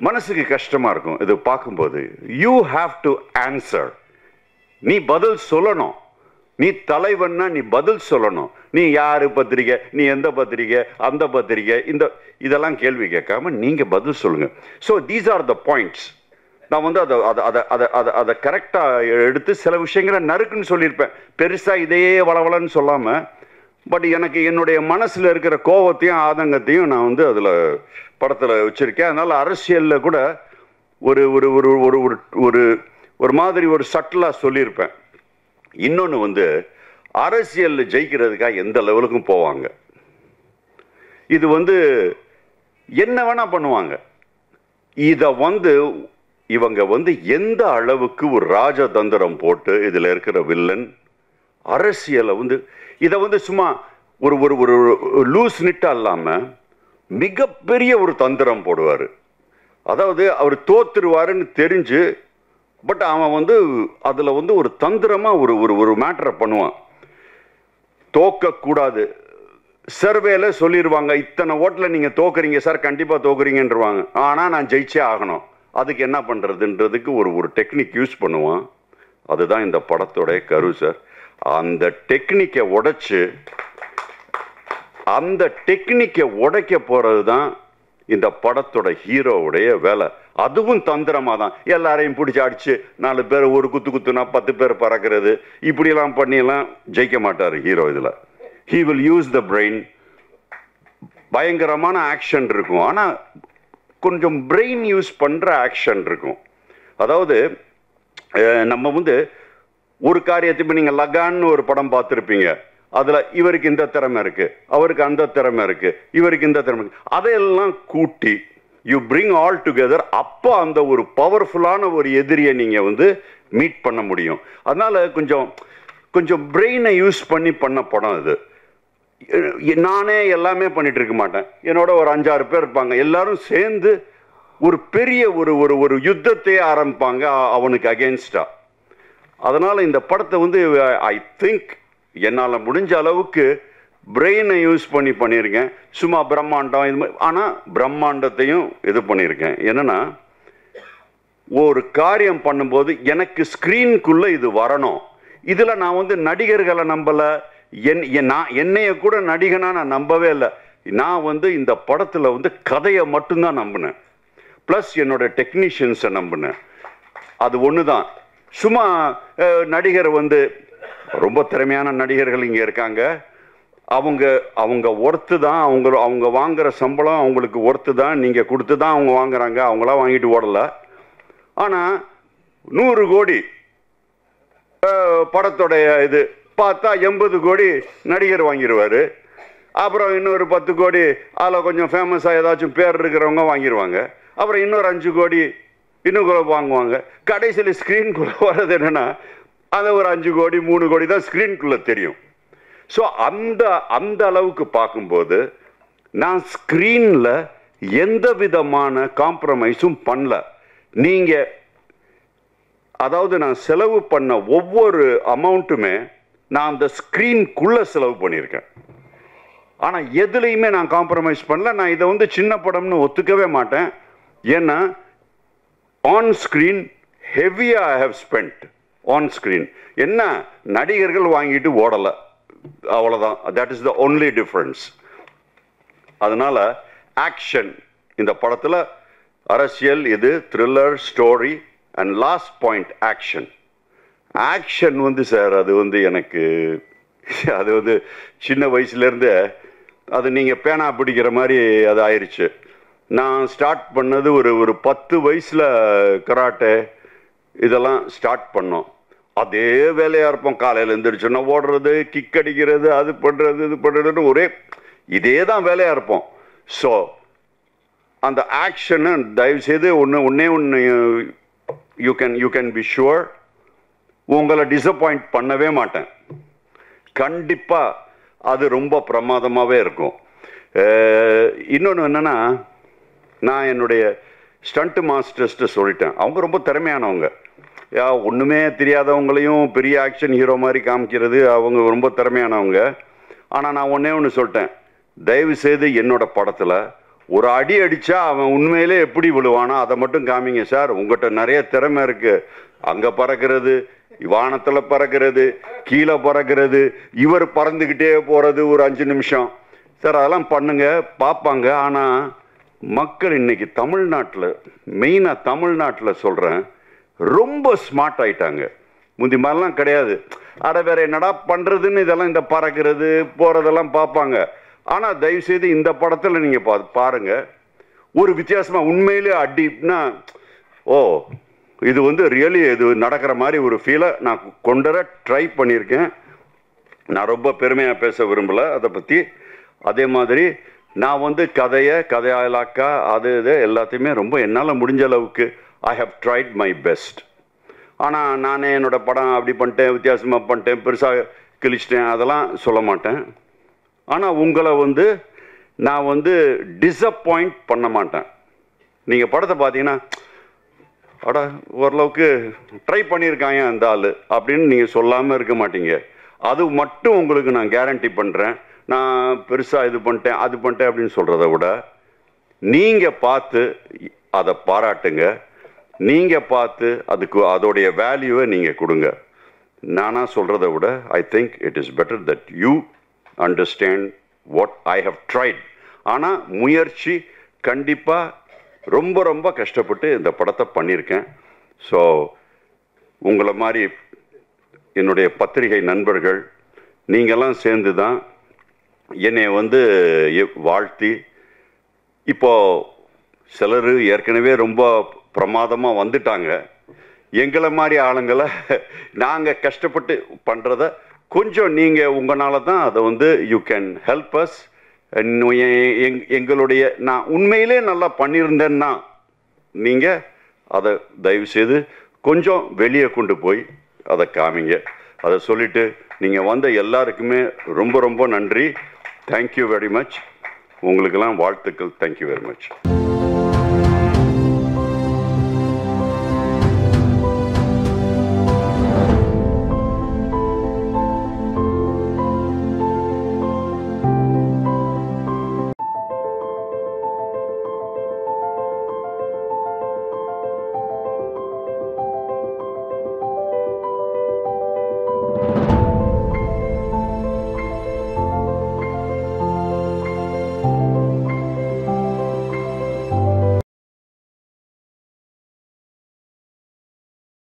Speaker 7: மனசுக்கு கஷ்டமா இருக்கும் இது பார்க்கும்போது. You have to answer. நீ பதில் சொல்லணும். நீ தலைவன்னா நீ பதில் சொல்லணும். நீ யாரு பத்திரிகை, நீ எந்த பத்திரிகை, அந்த பத்திரிகை, இதெல்லாம் கேள்வி கேட்காம நீங்க பதில் சொல்லுங்க. So these are the points. நான் அதை கரெக்டாக எடுத்து சில விஷயங்களை நறுக்குன்னு சொல்லியிருப்பேன். பெருசாக இதையே வளவலன்னு சொல்லாமல், பட் எனக்கு என்னுடைய மனசில் இருக்கிற கோபத்தையும் ஆதங்கத்தையும் நான் அதில் படத்தில் வச்சுருக்கேன். அதனால் அரசியலில் கூட ஒரு ஒரு ஒரு ஒரு ஒரு ஒரு மாதிரி ஒரு சட்டிலாக சொல்லியிருப்பேன். இன்னொன்று அரசியலில் ஜெயிக்கிறதுக்காக எந்த லெவலுக்கும் போவாங்க. இது என்ன வேணால் பண்ணுவாங்க. இதை இவங்க எந்த அளவுக்கு ஒரு ராஜதந்திரம் போட்டு இதில் இருக்கிற வில்லன் அரசியலை இதை சும்மா ஒரு ஒரு ஒரு லூஸ் நிட்டா இல்லாமல் மிகப்பெரிய ஒரு தந்திரம் போடுவார். அதாவது அவர் தோத்துருவாருன்னு தெரிஞ்சு, பட் அவன் அதில் ஒரு தந்திரமாக ஒரு ஒரு ஒரு மேட்டரை பண்ணுவான். தோக்கக்கூடாது. சர்வேல சொல்லிடுவாங்க, இத்தனை ஓட்டில் நீங்கள் தோக்குறீங்க சார், கண்டிப்பாக தோக்குறீங்கன்றவாங்க. ஆனால் நான் ஜெயிச்சே ஆகணும். அதுக்கு என்ன பண்ணுறதுன்றதுக்கு ஒரு ஒரு டெக்னிக் யூஸ் பண்ணுவான். அதுதான் இந்த படத்தோட கரு சார். அந்த டெக்னிக்கை உடைக்க போகிறது தான் இந்த படத்தோட ஹீரோவுடைய வேலை. அதுவும் தந்திரமாக தான். எல்லாரையும் பிடிச்சி அடிச்சு 4 பேர் ஒரு குத்துனா 10 பேர் பறக்கிறது, இப்படியெல்லாம் பண்ணியெல்லாம் ஜெயிக்க மாட்டார் ஹீரோ. இதில் he will use the brain. பயங்கரமான ஆக்ஷன் இருக்கும், ஆனால் கொஞ்சம் பிரெயின் யூஸ் பண்ணுற ஆக்ஷன் இருக்கும். அதாவது நம்ம ஒரு காரியத்தை இப்போ நீங்கள் லகான்னு ஒரு படம் பார்த்துருப்பீங்க. அதில் இவருக்கு இந்த திறமை இருக்குது, அவருக்கு அந்த திறமை இருக்குது, இவருக்கு இந்த திறமை இருக்குது, அதையெல்லாம் கூட்டி யூ பிரிங் ஆல் டுகெதர். அப்போ அந்த ஒரு பவர்ஃபுல்லான ஒரு எதிரியை நீங்கள் மீட் பண்ண முடியும். அதனால் கொஞ்சம் பிரெயினை யூஸ் பண்ண படம் இது. நானே எல்லாமே பண்ணிட்டு இருக்க மாட்டேன். என்னோட ஒரு 5-6 பேர் இருப்பாங்க. எல்லாரும் சேர்ந்து ஒரு பெரிய ஒரு ஒரு ஒரு யுத்தத்தையே ஆரம்பிப்பாங்க அவனுக்கு அகேன்ஸ்டா. அதனால் இந்த படத்தை ஐ திங்க் என்னால் முடிஞ்ச அளவுக்கு பிரெயினை யூஸ் பண்ணியிருக்கேன். சும்மா பிரம்மாண்டம் இது மாதிரி, ஆனால் பிரம்மாண்டத்தையும் இது பண்ணியிருக்கேன். என்னன்னா, ஒரு காரியம் பண்ணும்போது எனக்கு ஸ்க்ரீனுக்குள்ளே இது வரணும். இதில் நான் நடிகர்களை நம்பலை, என்னைய கூட நடிகனா நான் நம்பவே இல்லை. நான் இந்த படத்தில் கதையை மட்டும்தான் நம்பினேன், ப்ளஸ் என்னோட டெக்னீஷியன்ஸை நம்பினேன். அது ஒன்று தான். சும்மா நடிகர் ரொம்ப திறமையான நடிகர்கள் இங்கே இருக்காங்க. அவங்க ஒர்த்து தான், அவங்க வாங்குகிற சம்பளம் அவங்களுக்கு ஒர்த்து தான், நீங்கள் கொடுத்து தான் அவங்க வாங்குறாங்க, அவங்களாம் வாங்கிட்டு ஓடலை. ஆனால் 100 கோடி படத்தோடைய இது பார்த்தா 80 கோடி நடிகர் வாங்கிடுவார். அப்புறம் இன்னொரு 10 கோடி அதில் கொஞ்சம் ஃபேமஸாக ஏதாச்சும் பேர் இருக்கிறவங்க வாங்கிடுவாங்க. அப்புறம் இன்னொரு 5 கோடி இன்னும் வாங்குவாங்க. கடைசியில் ஸ்க்ரீனுக்குள்ளே வர்றது என்னென்னா, அதை ஒரு 5 கோடி 3 கோடி தான் ஸ்க்ரீனுக்குள்ளே தெரியும். ஸோ அந்த அளவுக்கு பார்க்கும்போது நான் ஸ்க்ரீனில் எந்த விதமான காம்ப்ரமைஸும் பண்ணல. நீங்கள் அதாவது நான் செலவு பண்ண ஒவ்வொரு அமௌண்ட்டுமே நான் அந்த ஸ்க்ரீனுக்குள்ளே செலவு பண்ணியிருக்கேன். ஆனால் எதுலேயுமே நான் காம்ப்ரமைஸ் பண்ணல. நான் இதை சின்ன படம்னு ஒத்துக்கவே மாட்டேன். ஏன்னா ஆன் ஸ்க்ரீன் ஹெவியாக I have spend on screen. என்ன, நடிகர்கள் வாங்கிட்டு ஓடலை, அவ்வளோதான். That is the only difference. அதனால் ஆக்ஷன் இந்த படத்தில் அரசியல், இது thriller story and last point action. Action sir அது எனக்கு அது சின்ன வயசுலேருந்து அது நீங்கள் பேனா பிடிக்கிற மாதிரி அது ஆயிடுச்சு. நான் ஸ்டார்ட் பண்ணது ஒரு 10 வயசில் கராட்டே இதெல்லாம் ஸ்டார்ட் பண்ணோம். அதே வேலையாக இருப்போம். காலையில் எழுந்திரிச்சோன்னா ஓடுறது, கிக் அடிக்கிறது, அது பண்ணுறது, இது பண்ணுறதுன்னு ஒரே இதே தான் வேலையாக இருப்போம். ஸோ அந்த ஆக்ஷனை தயவுசெய்து ஒன்று யூ கேன் பி ஷுவர், உங்களை டிசப்பாயிண்ட் பண்ணவே மாட்டேன். கண்டிப்பாக அது ரொம்ப பிரமாதமாகவே இருக்கும். இன்னொன்று என்னென்னா, நான் என்னுடைய ஸ்டண்ட் மாஸ்டர்ஸ்ட்டு சொல்லிட்டேன். அவங்க ரொம்ப திறமையானவங்க. ஒன்றுமே தெரியாதவங்களையும் பெரிய ஆக்ஷன் ஹீரோ மாதிரி காமிக்கிறது அவங்க ரொம்ப திறமையானவங்க. ஆனால் நான் ஒன்றே ஒன்று சொல்லிட்டேன், தயவுசெய்து என்னோட படத்தில் ஒரு அடி அடித்தா அவன் உண்மையிலே எப்படி விழுவானோ அதை மட்டும் காமிங்க சார். உங்கள்கிட்ட நிறைய திறமை இருக்குது. அங்கே பறக்கிறது, வானத்தில் பறக்கிறது, கீழே பறக்கிறது, இவர் பறந்துக்கிட்டே போகிறது ஒரு 5 நிமிஷம் சார், அதெல்லாம் பண்ணுங்க பார்ப்பாங்க. ஆனால் மக்கள் இன்னைக்கு தமிழ்நாட்டில், மெயினாக தமிழ்நாட்டில் சொல்கிறேன், ரொம்ப ஸ்மார்ட் ஆயிட்டாங்க. முந்தி மாதிரிலாம் கிடையாது. அட வேற என்னடா பண்ணுறதுன்னு இதெல்லாம் இந்த பறக்கிறது போகிறதெல்லாம் பார்ப்பாங்க. ஆனால் தயவுசெய்து இந்த படத்தில் நீங்கள் பாருங்கள், ஒரு வித்தியாசமாக உண்மையிலே அடினா இது வந்து ரியலி இது நடக்கிற மாதிரி ஒரு ஃபீலை நான் கொண்டு வர ட்ரை பண்ணியிருக்கேன். நான் ரொம்ப பெருமையாக பேச விரும்பலை அதை பற்றி. அதே மாதிரி நான் வந்து கதையாலாக்கா அது இது எல்லாத்தையுமே ரொம்ப என்னால் முடிஞ்ச அளவுக்கு I have tried my best. ஆனால் நானே என்னோடய படம் அப்படி பண்ணிட்டேன், வித்தியாசமாக பண்ணிட்டேன், பெருசாக கிழிச்சிட்டேன், அதெல்லாம் சொல்ல மாட்டேன். ஆனால் உங்களை வந்து நான் வந்து டிஸப்பாயிண்ட் பண்ண மாட்டேன். நீங்கள் படத்தை பார்த்தீங்கன்னா அடா ஓரளவுக்கு ட்ரை பண்ணியிருக்காங்க அந்த ஆள் அப்படின்னு நீங்கள் சொல்லாமல் இருக்க மாட்டீங்க. அது மட்டும் உங்களுக்கு நான் கேரண்டி பண்ணுறேன். நான் பெருசாக இது பண்ணிட்டேன் அது பண்ணிட்டேன் அப்படின்னு சொல்கிறத விட நீங்கள் பார்த்து அதை பாராட்டுங்க. நீங்கள் பார்த்து அதுக்கு அதோடைய வேல்யூவை நீங்கள் கொடுங்க. நானாக சொல்கிறத விட I think it is better that you understand what I have tried. ஆனால் முயற்சி கண்டிப்பாக ரொம்ப ரொம்ப கஷ்டப்பட்டு இந்த படத்தை பண்ணியிருக்கேன். ஸோ உங்களை மாதிரி என்னுடைய பத்திரிகை நண்பர்கள் நீங்கள்லாம் சேர்ந்து தான் என்னை வந்து வாழ்த்தி, இப்போது சிலர் ஏற்கனவே ரொம்ப பிரமாதமாக வந்துட்டாங்க. எங்களை மாதிரி ஆளுங்களை நாங்கள் கஷ்டப்பட்டு பண்ணுறத கொஞ்சம் நீங்கள் உங்களால் தான் அதை வந்து யூ கேன் ஹெல்ப் அஸ். எங்களுடைய நான் உண்மையிலே நல்லா பண்ணியிருந்தேன்னா நீங்கள் அதை தயவுசெய்து கொஞ்சம் வெளியே கொண்டு போய் அதை காமிங்க. அதை சொல்லிவிட்டு நீங்கள் வந்த எல்லாருக்குமே ரொம்ப ரொம்ப நன்றி. Thank you very much. உங்களுக்கெல்லாம் வாழ்த்துக்கள். Thank you very much.